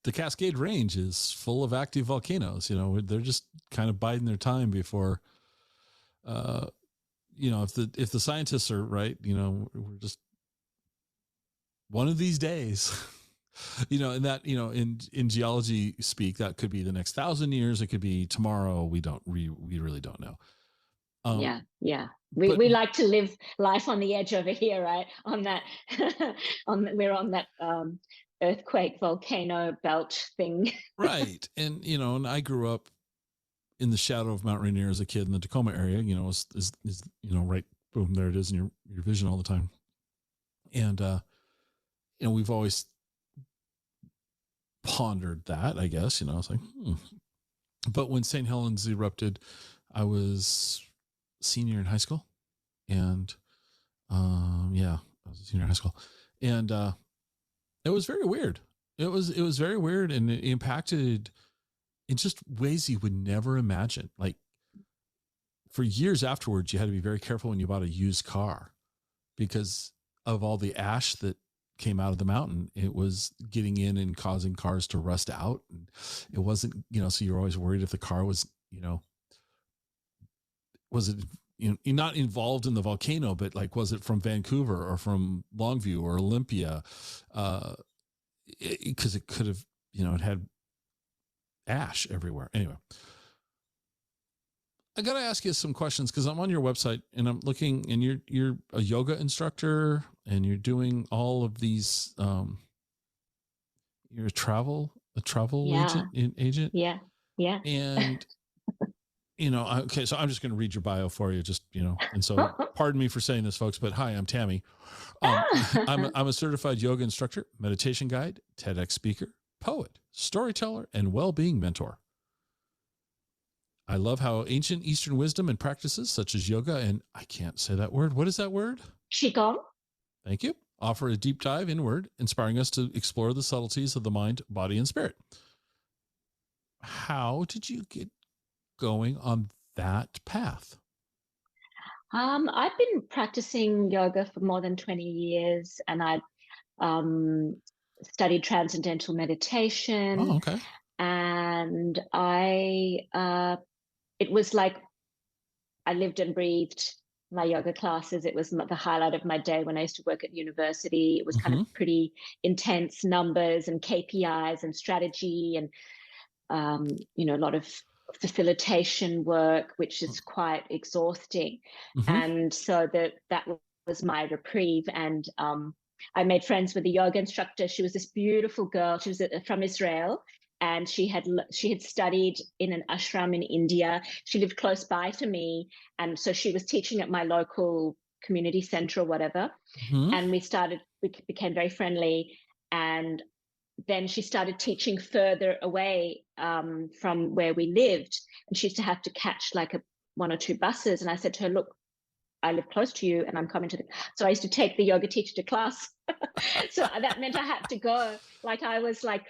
the Cascade Range is full of active volcanoes. They're just kind of biding their time before, if the scientists are right, we're just one of these days, and that, in geology speak, that could be the next 1,000 years. It could be tomorrow. We really don't know. We like to live life on the edge over here, right? On that, we're on that earthquake volcano belt thing, right? And and I grew up in the shadow of Mount Rainier as a kid in the Tacoma area. Is right, boom, there it is in your vision all the time. And we've always pondered that. I guess it's like But when St. Helens erupted, I was senior in high school, and yeah, I was a senior in high school, and it was very weird. It was very weird, and it impacted in just ways you would never imagine. Like for years afterwards, you had to be very careful when you bought a used car because of all the ash that came out of the mountain. It was getting in and causing cars to rust out. And it wasn't, so you're always worried if the car was, was it, not involved in the volcano, but like, was it from Vancouver or from Longview or Olympia? Because it could have, it had ash everywhere. Anyway, I got to ask you some questions because I'm on your website and I'm looking, and you're a yoga instructor and you're doing all of these. You're a travel agent. Yeah. And okay, so I'm just going to read your bio for you, just and so pardon me for saying this, folks, but hi, I'm Tammy. I'm a certified yoga instructor, meditation guide, TEDx speaker, poet, storyteller, and well-being mentor. I love how ancient Eastern wisdom and practices such as yoga and I can't say that word. What is that word? Qigong. Thank you. Offer a deep dive inward, inspiring us to explore the subtleties of the mind, body, and spirit. How did you get going on that path? I've been practicing yoga for more than 20 years, and I studied transcendental meditation. Oh, okay. And it was like I lived and breathed my yoga classes. It was the highlight of my day when I used to work at university. It was kind of pretty intense numbers and KPIs and strategy and, a lot of facilitation work, which is quite exhausting. And so that was my reprieve. And I made friends with the yoga instructor. She was this beautiful girl. She was from Israel. And she had studied in an ashram in India. She lived close by to me. And so she was teaching at my local community center or whatever. And we became very friendly. And then she started teaching further away from where we lived. And she used to have to catch like one or two buses. And I said to her, look, I live close to you and I'm coming to so I used to take the yoga teacher to class. So that meant I had to go. Like I was like,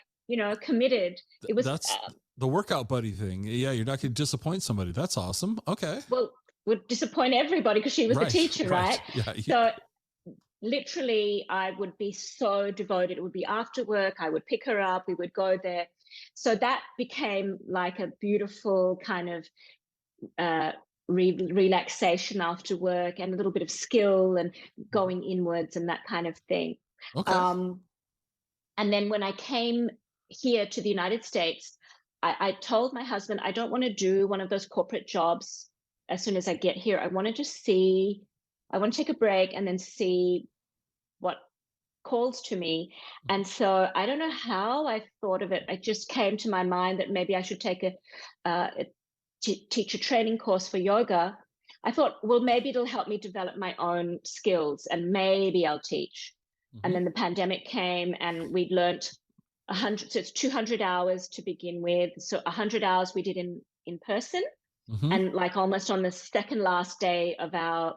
committed. That's the workout buddy thing. Yeah, you're not going to disappoint somebody. That's awesome. Okay. Well, would disappoint everybody because she was the teacher, right? Yeah. So literally, I would be so devoted. It would be after work. I would pick her up. We would go there. So that became like a beautiful kind of relaxation after work and a little bit of skill and going inwards and that kind of thing. Okay. And then when I came here to the United States, I told my husband, I don't want to do one of those corporate jobs as soon as I get here. I want to take a break and then see what calls to me. And so I don't know how I thought of it. It just came to my mind that maybe I should take a teacher training course for yoga. I thought, well, maybe it'll help me develop my own skills and maybe I'll teach. And then the pandemic came and we learned 100, so it's 200 hours to begin with. So 100 hours we did in person. And like almost on the second last day of our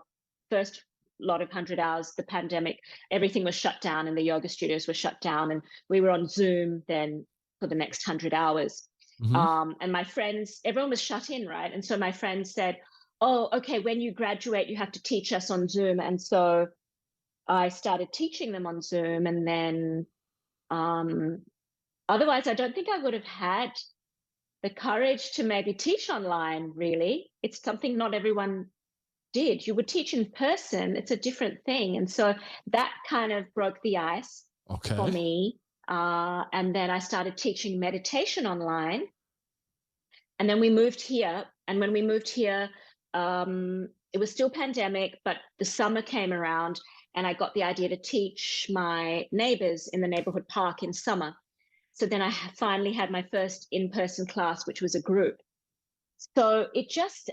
first lot of 100 hours, the pandemic, everything was shut down and the yoga studios were shut down. And we were on Zoom then for the next 100 hours. And my friends, everyone was shut in, right? And so my friends said, oh, okay, when you graduate, you have to teach us on Zoom. And so I started teaching them on Zoom, and then otherwise I don't think I would have had the courage to maybe teach online, really. It's something not everyone did. You would teach in person. It's a different thing. And so that kind of broke the ice for me. And then I started teaching meditation online. And then we moved here. And when we moved here, it was still pandemic, but the summer came around. And I got the idea to teach my neighbors in the neighborhood park in summer. So then I finally had my first in-person class, which was a group. So it just,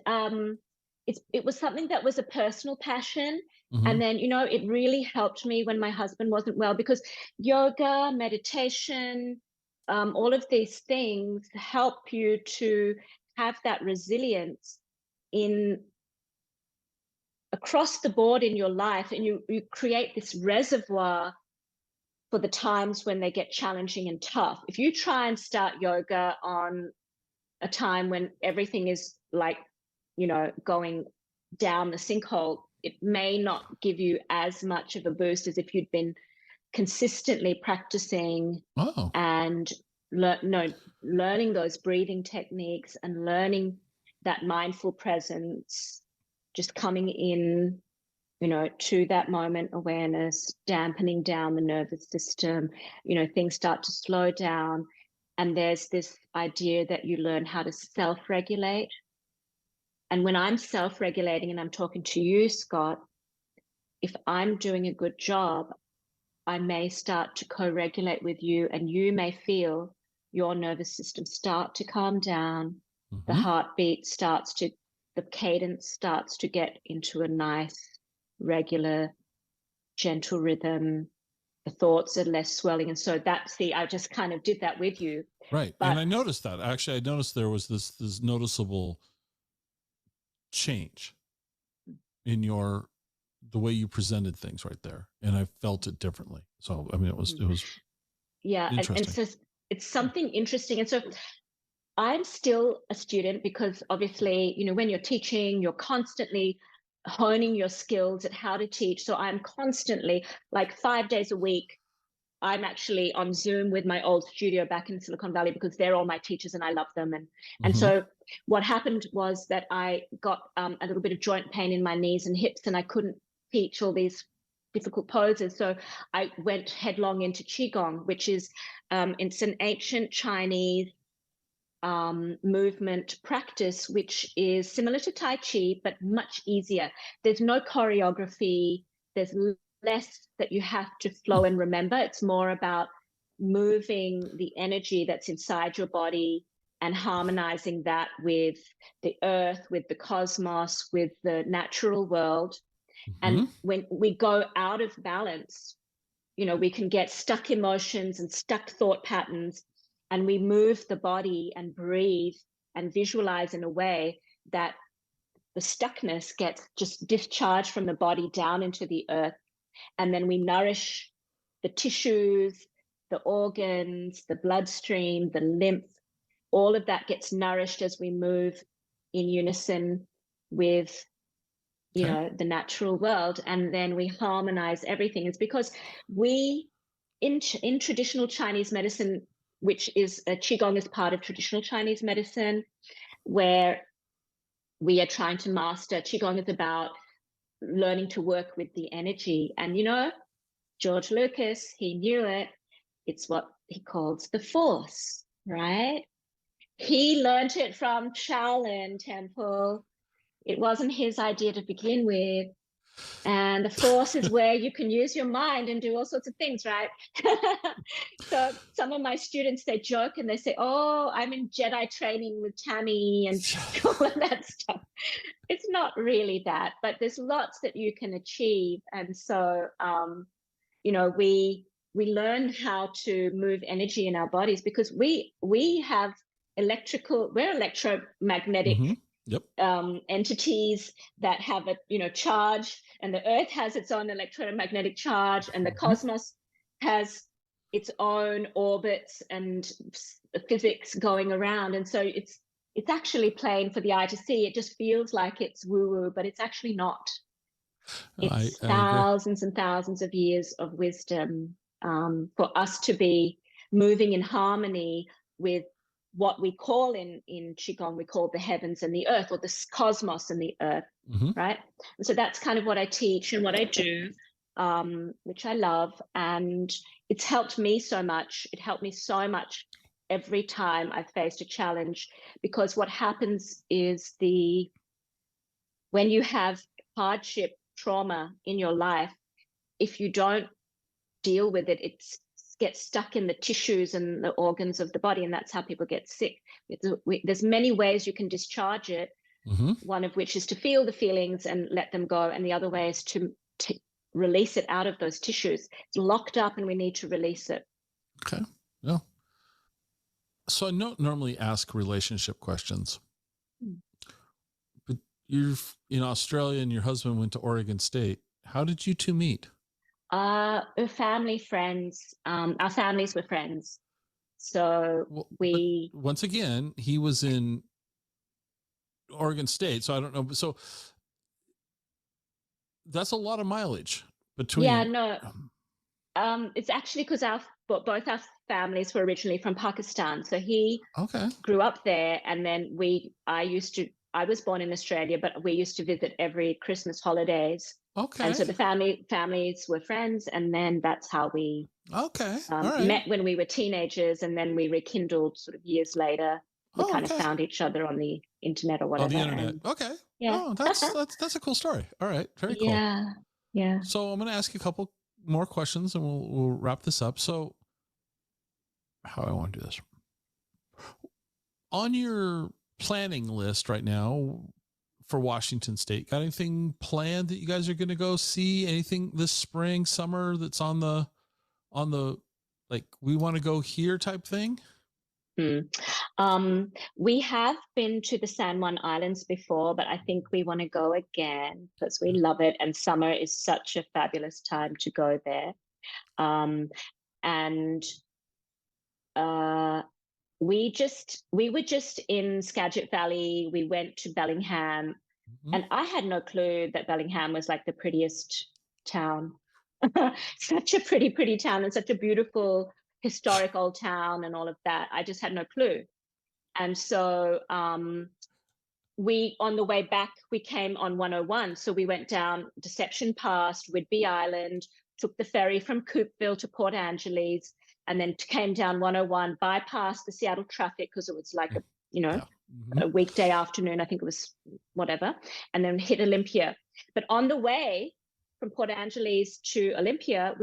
it was something that was a personal passion. And then, it really helped me when my husband wasn't well, because yoga, meditation, all of these things help you to have that resilience in across the board in your life, and you create this reservoir for the times when they get challenging and tough. If you try and start yoga on a time when everything is like, going down the sinkhole, it may not give you as much of a boost as if you'd been consistently practicing and learning those breathing techniques and learning that mindful presence, just coming in, to that moment awareness, dampening down the nervous system, things start to slow down. And there's this idea that you learn how to self-regulate. And when I'm self-regulating and I'm talking to you, Scott, if I'm doing a good job, I may start to co-regulate with you, and you may feel your nervous system start to calm down. The heartbeat starts to, the cadence starts to get into a nice, regular, gentle rhythm. The thoughts are less swelling. And so I just kind of did that with you. Right. But, and I noticed that. Actually, I noticed there was this noticeable change in the way you presented things right there. And I felt it differently. So, I mean, it was yeah. And so it's something interesting. And so I'm still a student because obviously, when you're teaching, you're constantly honing your skills at how to teach. So I'm constantly, like 5 days a week, I'm actually on Zoom with my old studio back in Silicon Valley because they're all my teachers and I love them. And so what happened was that I got a little bit of joint pain in my knees and hips, and I couldn't teach all these difficult poses. So I went headlong into Qigong, which is it's an ancient Chinese movement practice, which is similar to Tai Chi, but much easier. There's no choreography. There's less that you have to flow and remember. It's more about moving the energy that's inside your body and harmonizing that with the earth, with the cosmos, with the natural world. And when we go out of balance, we can get stuck emotions and stuck thought patterns, and we move the body and breathe and visualize in a way that the stuckness gets just discharged from the body down into the earth. And then we nourish the tissues, the organs, the bloodstream, the lymph. All of that gets nourished as we move in unison with the natural world. And then we harmonize everything. It's because we, in traditional Chinese medicine, which is Qigong is part of traditional Chinese medicine, where we are trying to master. Qigong is about learning to work with the energy. And, George Lucas, he knew it. It's what he calls the force, right? He learned it from Shaolin Temple. It wasn't his idea to begin with. And the force is where you can use your mind and do all sorts of things, right? So some of my students, they joke and they say, oh, I'm in Jedi training with Tammy and all of that stuff. It's not really that, but there's lots that you can achieve. And so, we learn how to move energy in our bodies because we have we're electromagnetic entities that have a charge, and the earth has its own electromagnetic charge, and the cosmos has its own orbits and physics going around. And so it's actually plain for the eye to see. It just feels like it's woo-woo, but it's actually not. It's thousands and thousands of years of wisdom for us to be moving in harmony with what we call in Qigong, we call the heavens and the earth, or the cosmos and the earth, right? And so that's kind of what I teach and what I do, which I love. And it's helped me so much. It helped me so much every time I faced a challenge, because what happens is when you have hardship, trauma in your life, if you don't deal with it, it gets stuck in the tissues and the organs of the body, and that's how people get sick. There's many ways you can discharge it, one of which is to feel the feelings and let them go, and the other way is to release it out of those tissues. It's locked up and we need to release it. Okay. Yeah. So I don't normally ask relationship questions, Mm. but you're in Australia and your husband went to Oregon State. How did you two meet? We're family friends. Our families were friends. So Well, but we, once again, he was in Oregon State, so I don't know. So that's a lot of mileage yeah, between. no, it's actually because both our families were originally from Pakistan. So he Okay. grew up there, and then I was born in Australia, but we used to visit every Christmas holidays. And Okay. so the families were friends, and then that's how we Okay. All right. met when we were teenagers, and then we rekindled sort of years later. We Oh, kind of okay. found each other on the internet or On whatever. the internet. And Okay. yeah. Oh, that's a cool story. All right. Very cool. Yeah. Yeah. So I'm going to ask you a couple more questions and we'll wrap this up. So how do I want to do this? On your planning list right now for Washington State, got anything planned that you guys are going to go see? Anything this spring, summer that's on the like we want to go here type thing? We have been to the San Juan Islands before, but I think we want to go again because we love it, and summer is such a fabulous time to go there. And we were just in Skagit Valley. We went to Bellingham, and I had no clue that Bellingham was like the prettiest town. Such a pretty town, and such a beautiful historic old town and all of that. I just had no clue. And so we, on the way back, we came on 101. So we went down Deception Pass, Whidbey Island, took the ferry from Coopville to Port Angeles, and then came down 101, bypassed the Seattle traffic because it was like a weekday afternoon, I think it was, whatever, and then hit Olympia. But on the way from Port Angeles to Olympia,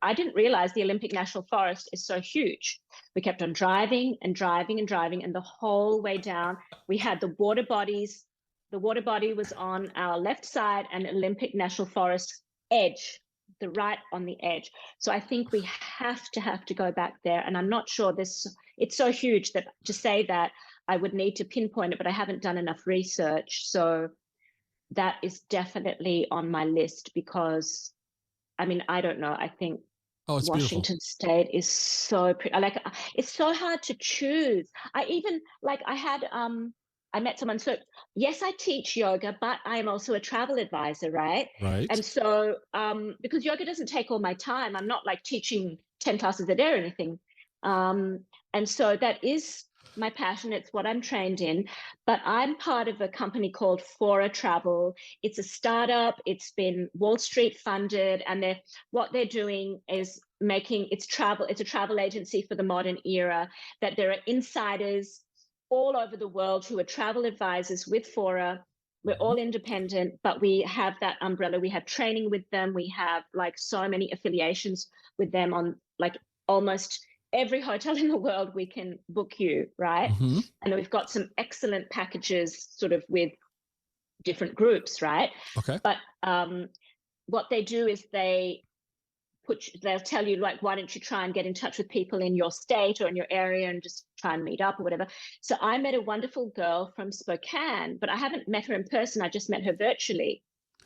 I didn't realize the Olympic National Forest is so huge. We kept on driving and driving and driving, and the whole way down, we had the water bodies. The water body was on our left side, and Olympic National Forest edge, the right on the edge. So I think we have to go back there. And I'm not sure it's so huge that to say that I would need to pinpoint it, but I haven't done enough research. So that is definitely on my list because, I mean, I don't know. I think Washington beautiful. State is so pretty. Like, it's so hard to choose. I met someone. So yes, I teach yoga, but I am also a travel advisor, right? Right. And so, because yoga doesn't take all my time, I'm not like teaching 10 classes a day or anything. And so that is my passion. It's what I'm trained in. But I'm part of a company called Fora Travel. It's a startup. It's been Wall Street funded, and what they're doing is it's a travel agency for the modern era, that there are insiders all over the world who are travel advisors with Fora. We're all independent, but we have that umbrella. We have training with them. We have like so many affiliations with them on like almost every hotel in the world we can book you, right? And we've got some excellent packages sort of with different groups, right? Okay. But what they do is they'll tell you, like, why don't you try and get in touch with people in your state or in your area and just try and meet up or whatever. So I met a wonderful girl from Spokane, but I haven't met her in person. I just met her virtually.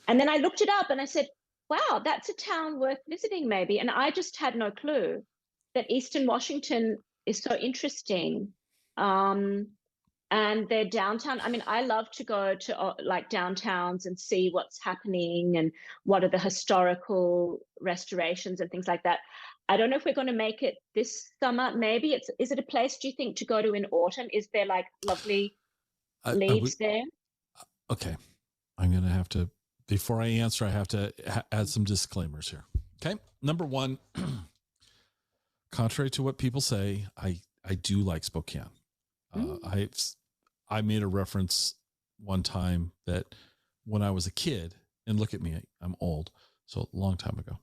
And then I looked it up and I said, wow, that's a town worth visiting maybe. And I just had no clue that Eastern Washington is so interesting. And their downtown, I mean, I love to go to like downtowns and see what's happening and what are the historical restorations and things like that. I don't know if we're going to make it this summer. Maybe is it a place, do you think, to go to in autumn? Is there like lovely leaves there? Okay. I'm going to have to, before I answer, I have to add some disclaimers here. Okay. Number one, contrary to what people say, I do like Spokane. I made a reference one time that when I was a kid, and look at me, I'm old, so a long time ago,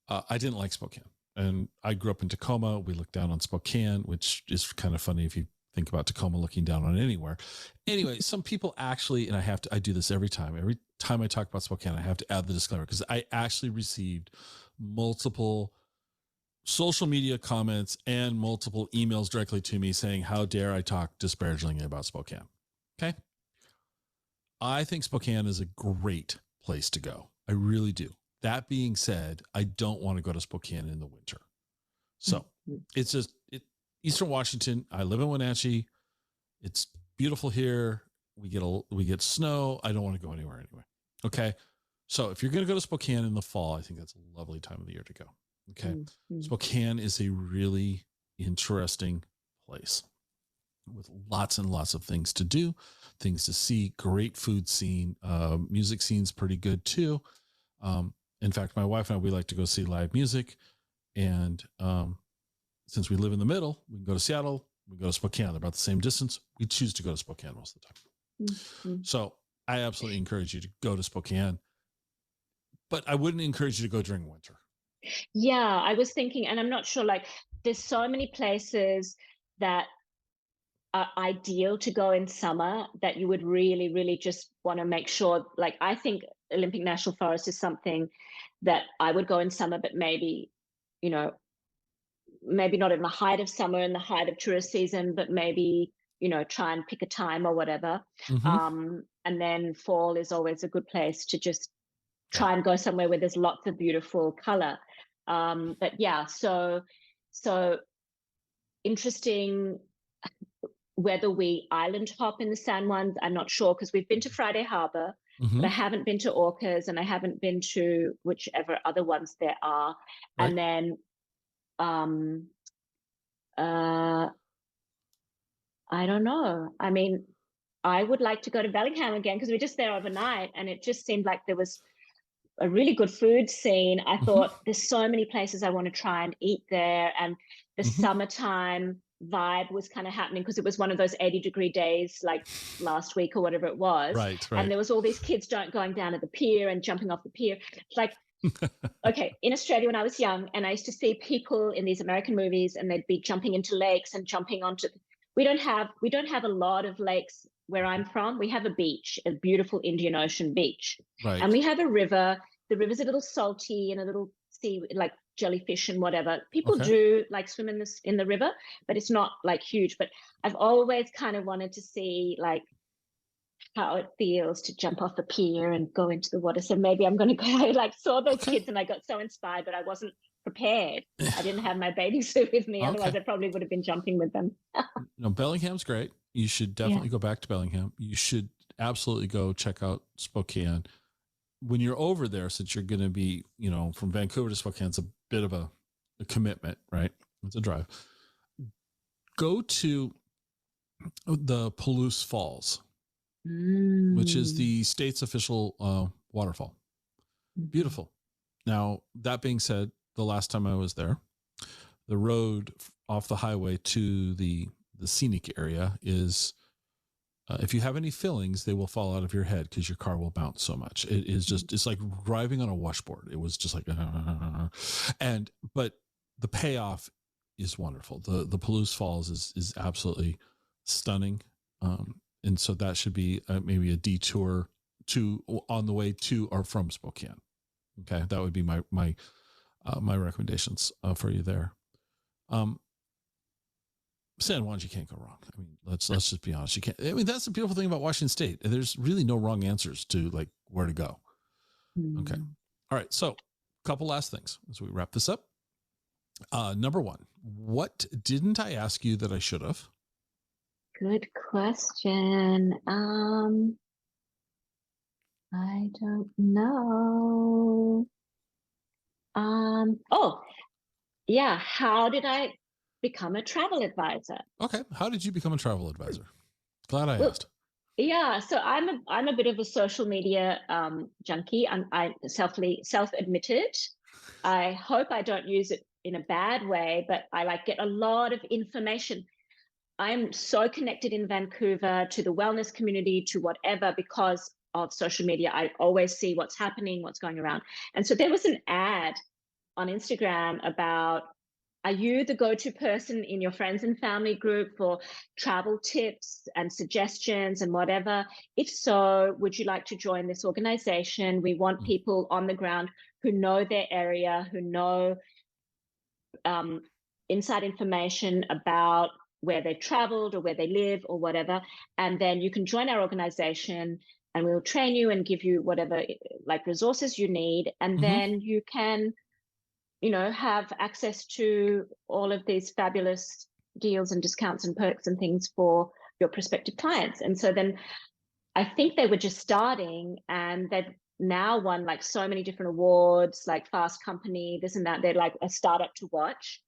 I didn't like Spokane. And I grew up in Tacoma. We looked down on Spokane, which is kind of funny if you think about Tacoma looking down on anywhere. Anyway, some people actually, and I do this every time I talk about Spokane, I have to add the disclaimer because I actually received multiple social media comments and multiple emails directly to me saying, how dare I talk disparagingly about Spokane? Okay. I think Spokane is a great place to go. I really do. That being said, I don't want to go to Spokane in the winter. So it's just Eastern Washington. I live in Wenatchee. It's beautiful here. We get snow. I don't want to go anywhere anyway. Okay. So if you're going to go to Spokane in the fall, I think that's a lovely time of the year to go. Okay. Spokane is a really interesting place with lots and lots of things to do, things to see, great food scene, music scene's pretty good too. In fact, my wife and I, we like to go see live music. And since we live in the middle, we can go to Seattle, we go to Spokane. They're about the same distance. We choose to go to Spokane most of the time. So I absolutely encourage you to go to Spokane, but I wouldn't encourage you to go during winter. Yeah, I was thinking, and I'm not sure, like, there's so many places that are ideal to go in summer that you would really, really just want to make sure. Like, I think Olympic National Forest is something that I would go in summer, but maybe, maybe not in the height of summer, in the height of tourist season, but maybe, try and pick a time or whatever. And then fall is always a good place to just try and go somewhere where there's lots of beautiful color. But yeah, so interesting whether we island hop in the San Juans. I'm not sure, because we've been to Friday Harbor, but I haven't been to Orcas, and I haven't been to whichever other ones there are. Right. And then I don't know. I mean, I would like to go to Bellingham again, because we were just there overnight, and it just seemed like there was a really good food scene. I thought there's so many places I want to try and eat there, and the summertime vibe was kind of happening, because it was one of those 80-degree days like last week or whatever it was. Right. And there was all these kids going down to the pier and jumping off the pier. Like, okay, in Australia when I was young, and I used to see people in these American movies, and they'd be jumping into lakes and jumping onto. We don't have a lot of lakes where I'm from. We have a beach, a beautiful Indian Ocean beach, and we have a river. The river's a little salty and a little sea, like jellyfish and whatever. People do like swim in the river, but it's not like huge. But I've always kind of wanted to see like how it feels to jump off the pier and go into the water. So maybe I'm going to go. I like saw those kids and I got so inspired, but I wasn't prepared. I didn't have my bathing suit with me. Otherwise, I probably would have been jumping with them. No, Bellingham's great. You should definitely go back to Bellingham. You should absolutely go check out Spokane. When you're over there, since you're going to be, from Vancouver to Spokane, it's a bit of a commitment, right? It's a drive. Go to the Palouse Falls, which is the state's official waterfall. Beautiful. Now, that being said, the last time I was there, the road off the highway to the scenic area is, if you have any fillings, they will fall out of your head because your car will bounce so much. It is just, it's like driving on a washboard. It was just like, but the payoff is wonderful. The Palouse Falls is absolutely stunning. And so that should be maybe a detour on the way to or from Spokane. Okay. That would be my recommendations for you there. San Juan, you can't go wrong. I mean, let's just be honest. You can't. I mean, that's the beautiful thing about Washington State. There's really no wrong answers to like where to go. Okay. All right. So, a couple last things as we wrap this up. Number one, what didn't I ask you that I should have? Good question. I don't know. Oh, yeah. How did I become a travel advisor? Okay. How did you become a travel advisor? Glad I asked. Yeah. So I'm a bit of a social media junkie. I self-admitted. I hope I don't use it in a bad way, but I like get a lot of information. I'm so connected in Vancouver to the wellness community, to whatever, because of social media. I always see what's happening, what's going around. And so there was an ad on Instagram about, are you the go-to person in your friends and family group for travel tips and suggestions and whatever? If so, would you like to join this organization? We want people on the ground who know their area, who know inside information about where they traveled or where they live or whatever. And then you can join our organization and we'll train you and give you whatever like resources you need. And then you can, have access to all of these fabulous deals and discounts and perks and things for your prospective clients. And so then I think they were just starting and they've now won like so many different awards, like Fast Company, this and that. They're like a startup to watch.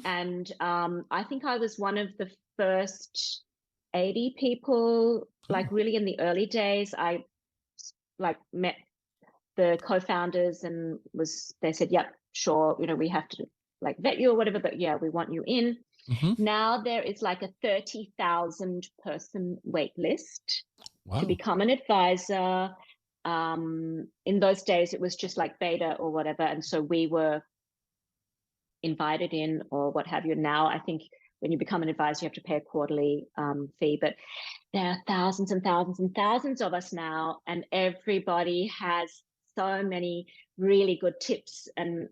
And I think I was one of the first 80 people, like really in the early days. I like met the co-founders and they said, yep, sure, we have to like vet you or whatever, but yeah, we want you in. Now there is like a 30,000 person wait list to become an advisor. In those days, it was just like beta or whatever. And so we were invited in or what have you. Now, I think when you become an advisor, you have to pay a quarterly fee, but there are thousands and thousands and thousands of us now. And everybody has so many really good tips and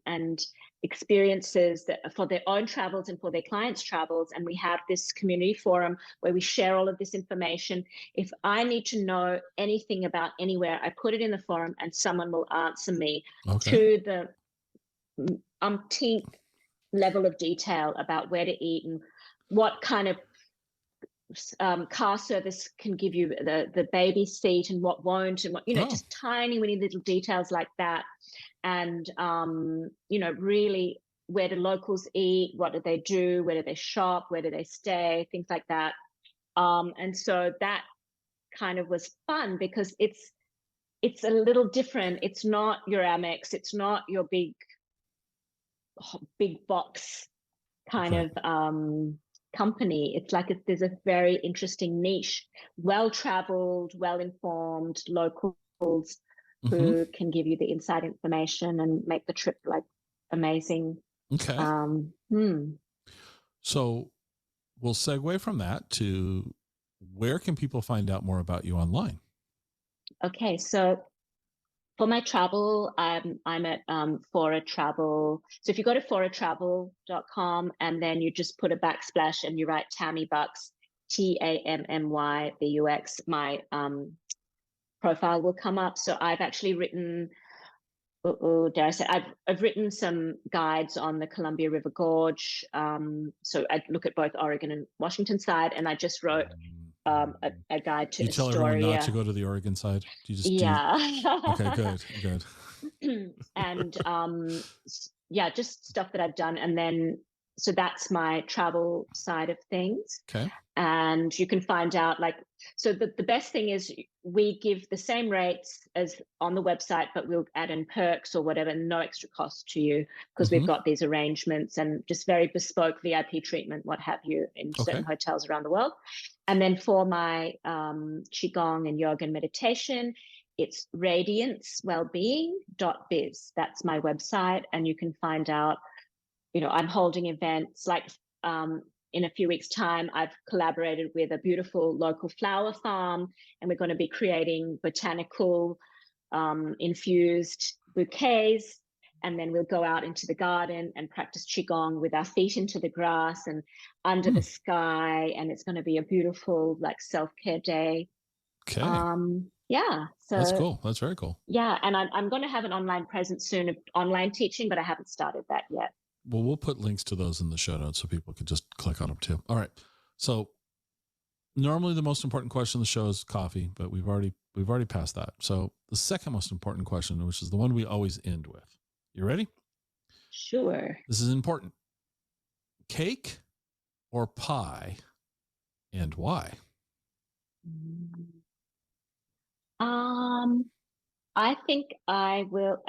experiences that for their own travels and for their clients' travels. And we have this community forum where we share all of this information. If I need to know anything about anywhere, I put it in the forum and someone will answer me to the umpteenth level of detail about where to eat and what kind of car service can give you the baby seat and what won't, and what, just tiny little details like that. And really, where do locals eat, what do they do, where do they shop, where do they stay, things like that. And so that kind of was fun because it's a little different. It's not your Amex, it's not your big box kind of company. It's like there's a very interesting niche, well-traveled, well-informed locals who can give you the inside information and make the trip like amazing. So we'll segue from that to where can people find out more about you online? Okay, so for my travel, I'm at Fora Travel. So if you go to foratravel.com and then you just put a backsplash and you write Tammy Bucks, TAMMYBUX, my profile will come up. So I've actually written, dare I say, I've written some guides on the Columbia River Gorge. So I look at both Oregon and Washington side, and I just wrote a guide to you Astoria. Tell everyone not to go to the Oregon side. Do you just okay, good. And just stuff that I've done, and then so that's my travel side of things. Okay. And you can find out so the best thing is we give the same rates as on the website, but we'll add in perks or whatever, no extra cost to you because we've got these arrangements and just very bespoke VIP treatment, what have you, in certain hotels around the world. And then for my Qigong and yoga and meditation, it's radiancewellbeing.biz. That's my website. And you can find out, I'm holding events like in a few weeks' time, I've collaborated with a beautiful local flower farm, and we're going to be creating botanical infused bouquets. And then we'll go out into the garden and practice Qigong with our feet into the grass and under the sky. And it's going to be a beautiful self-care day. Okay. So that's cool. That's very cool. Yeah. And I'm going to have an online presence soon of online teaching, but I haven't started that yet. Well, we'll put links to those in the show notes so people can just click on them too. All right. So normally the most important question of the show is coffee, but we've already passed that. So the second most important question, which is the one we always end with. You ready? Sure. This is important. Cake or pie, and why? I think I will.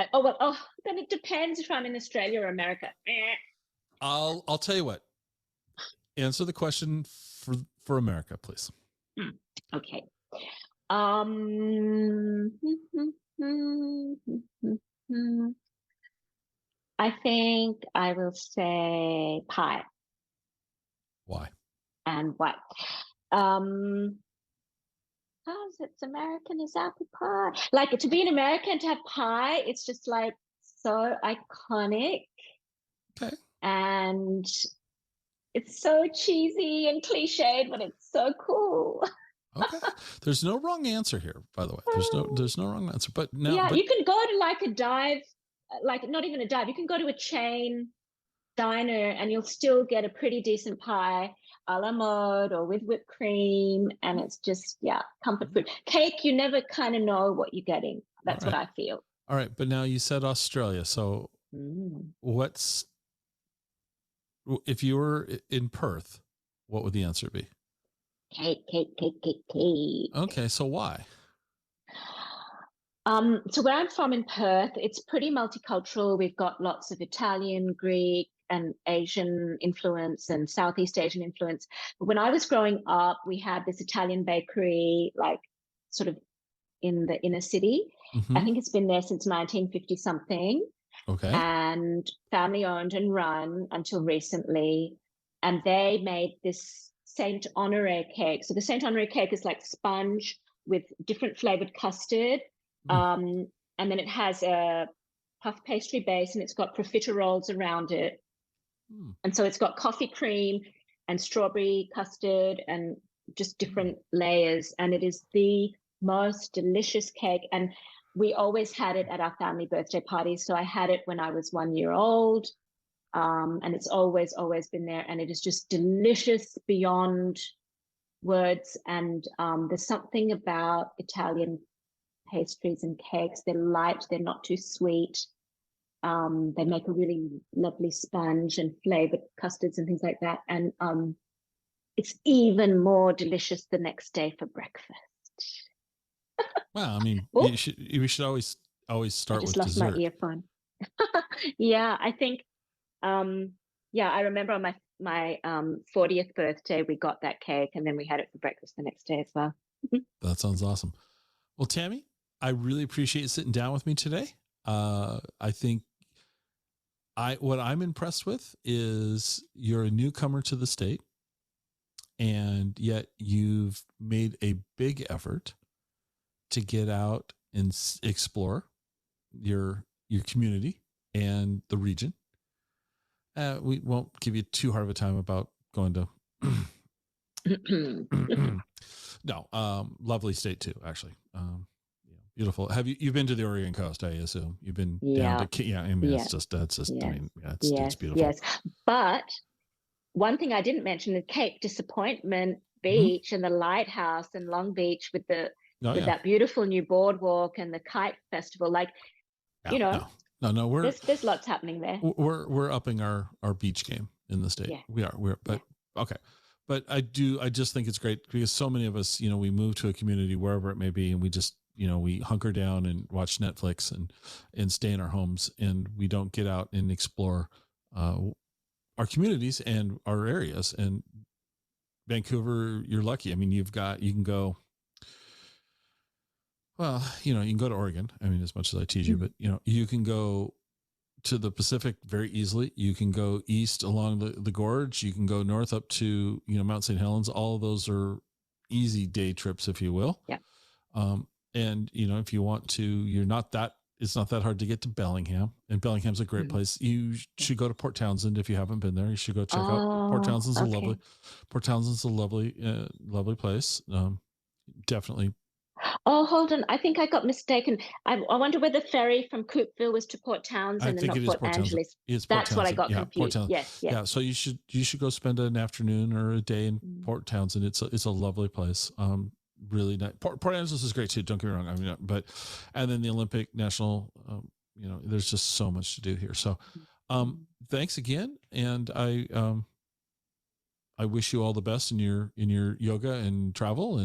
Then it depends if I'm in Australia or America. I'll tell you what. Answer the question for America, please. Okay. I think I will say pie. Why? And what? It's American is apple pie. Like, to be an American, to have pie, it's just like so iconic. Okay. and it's so cheesy and cliched, but it's so cool. Okay. There's no wrong answer here, by the way. There's no wrong answer. But now, yeah, you can go to like a dive, like not even a dive. You can go to a chain diner and you'll still get a pretty decent pie a la mode or with whipped cream, and it's just comfort food. Cake, you never kind of know what you're getting. That's what I feel. All right, but now you said Australia, so if you were in Perth, what would the answer be? Cake. Okay, so why? So where I'm from in Perth, it's pretty multicultural. We've got lots of Italian, Greek, and Asian influence and Southeast Asian influence. But when I was growing up, we had this Italian bakery, like sort of in the inner city. Mm-hmm. I think it's been there since 1950 something. Okay. And family owned and run until recently. And they made this Saint Honore cake. So the Saint Honore cake is like sponge with different flavored custard. And then it has a puff pastry base and it's got profiteroles around it. And so it's got coffee cream and strawberry custard and just different layers. And it is the most delicious cake. And we always had it at our family birthday parties. So I had it when I was 1 year old. And it's always been there. And it is just delicious beyond words. And there's something about Italian pastries and cakes. They're light, they're not too sweet. They make a really lovely sponge and flavored custards and things like that. And it's even more delicious the next day for breakfast. Wow, I mean, we should always start with dessert. I just lost my earphone. Yeah, I think, I remember on my 40th birthday, we got that cake and then we had it for breakfast the next day as well. That sounds awesome. Well, Tammy, I really appreciate you sitting down with me today. I think what I'm impressed with is you're a newcomer to the state, and yet you've made a big effort to get out and explore your community and the region. We won't give you too hard of a time about going to no, lovely state too, actually. Beautiful. You've been to the Oregon coast, I assume? You've been down to, I mean, it's just, it's beautiful. Yes. But one thing I didn't mention is Cape Disappointment Beach and the lighthouse in Long Beach with that beautiful new boardwalk and the kite festival. Like, there's lots happening there. We're upping our beach game in the state. Yeah. Okay. But I just think it's great because so many of us, we move to a community wherever it may be, and we just, we hunker down and watch Netflix and stay in our homes, and we don't get out and explore our communities and our areas. And Vancouver, you're lucky. I mean, you can go, well, you can go to Oregon. I mean, as much as I tease you, but you can go to the Pacific very easily. You can go east along the gorge. You can go north up to, Mount St. Helens. All of those are easy day trips, if you will. Yeah. And if you want to, it's not that hard to get to Bellingham, and Bellingham's a great place. You should go to Port Townsend if you haven't been there. You should go check out Port Townsend's Port Townsend's a lovely place. Definitely. Oh, hold on. I think I got mistaken. I wonder where the ferry from Coopville was to Port Townsend and not Port Angeles. That's what I got confused. Yes. Yeah. So you should go spend an afternoon or a day in Port Townsend. It's a lovely place. Really nice. Port Angeles is great too. Don't get me wrong. I mean, and then the Olympic National, there's just so much to do here. So, thanks again. And I wish you all the best in your yoga and travel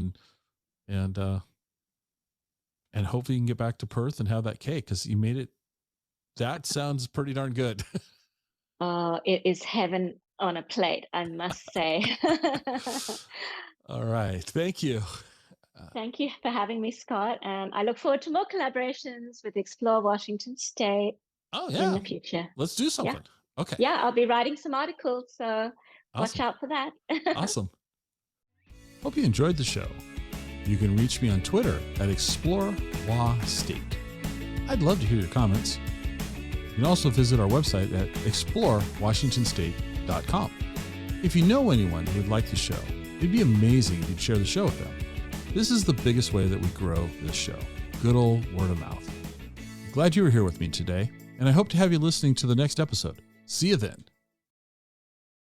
and hopefully you can get back to Perth and have that cake, because you made it. That sounds pretty darn good. It is heaven on a plate, I must say. All right. Thank you. Thank you for having me, Scott. And I look forward to more collaborations with Explore Washington State in the future. Let's do something. Yeah. Okay. Yeah, I'll be writing some articles, so watch out for that. Awesome. Hope you enjoyed the show. You can reach me on Twitter at ExploreWaState. I'd love to hear your comments. You can also visit our website at explorewashingtonstate.com. If you know anyone who would like the show, it'd be amazing if you'd share the show with them. This is the biggest way that we grow this show. Good old word of mouth. I'm glad you were here with me today, and I hope to have you listening to the next episode. See you then.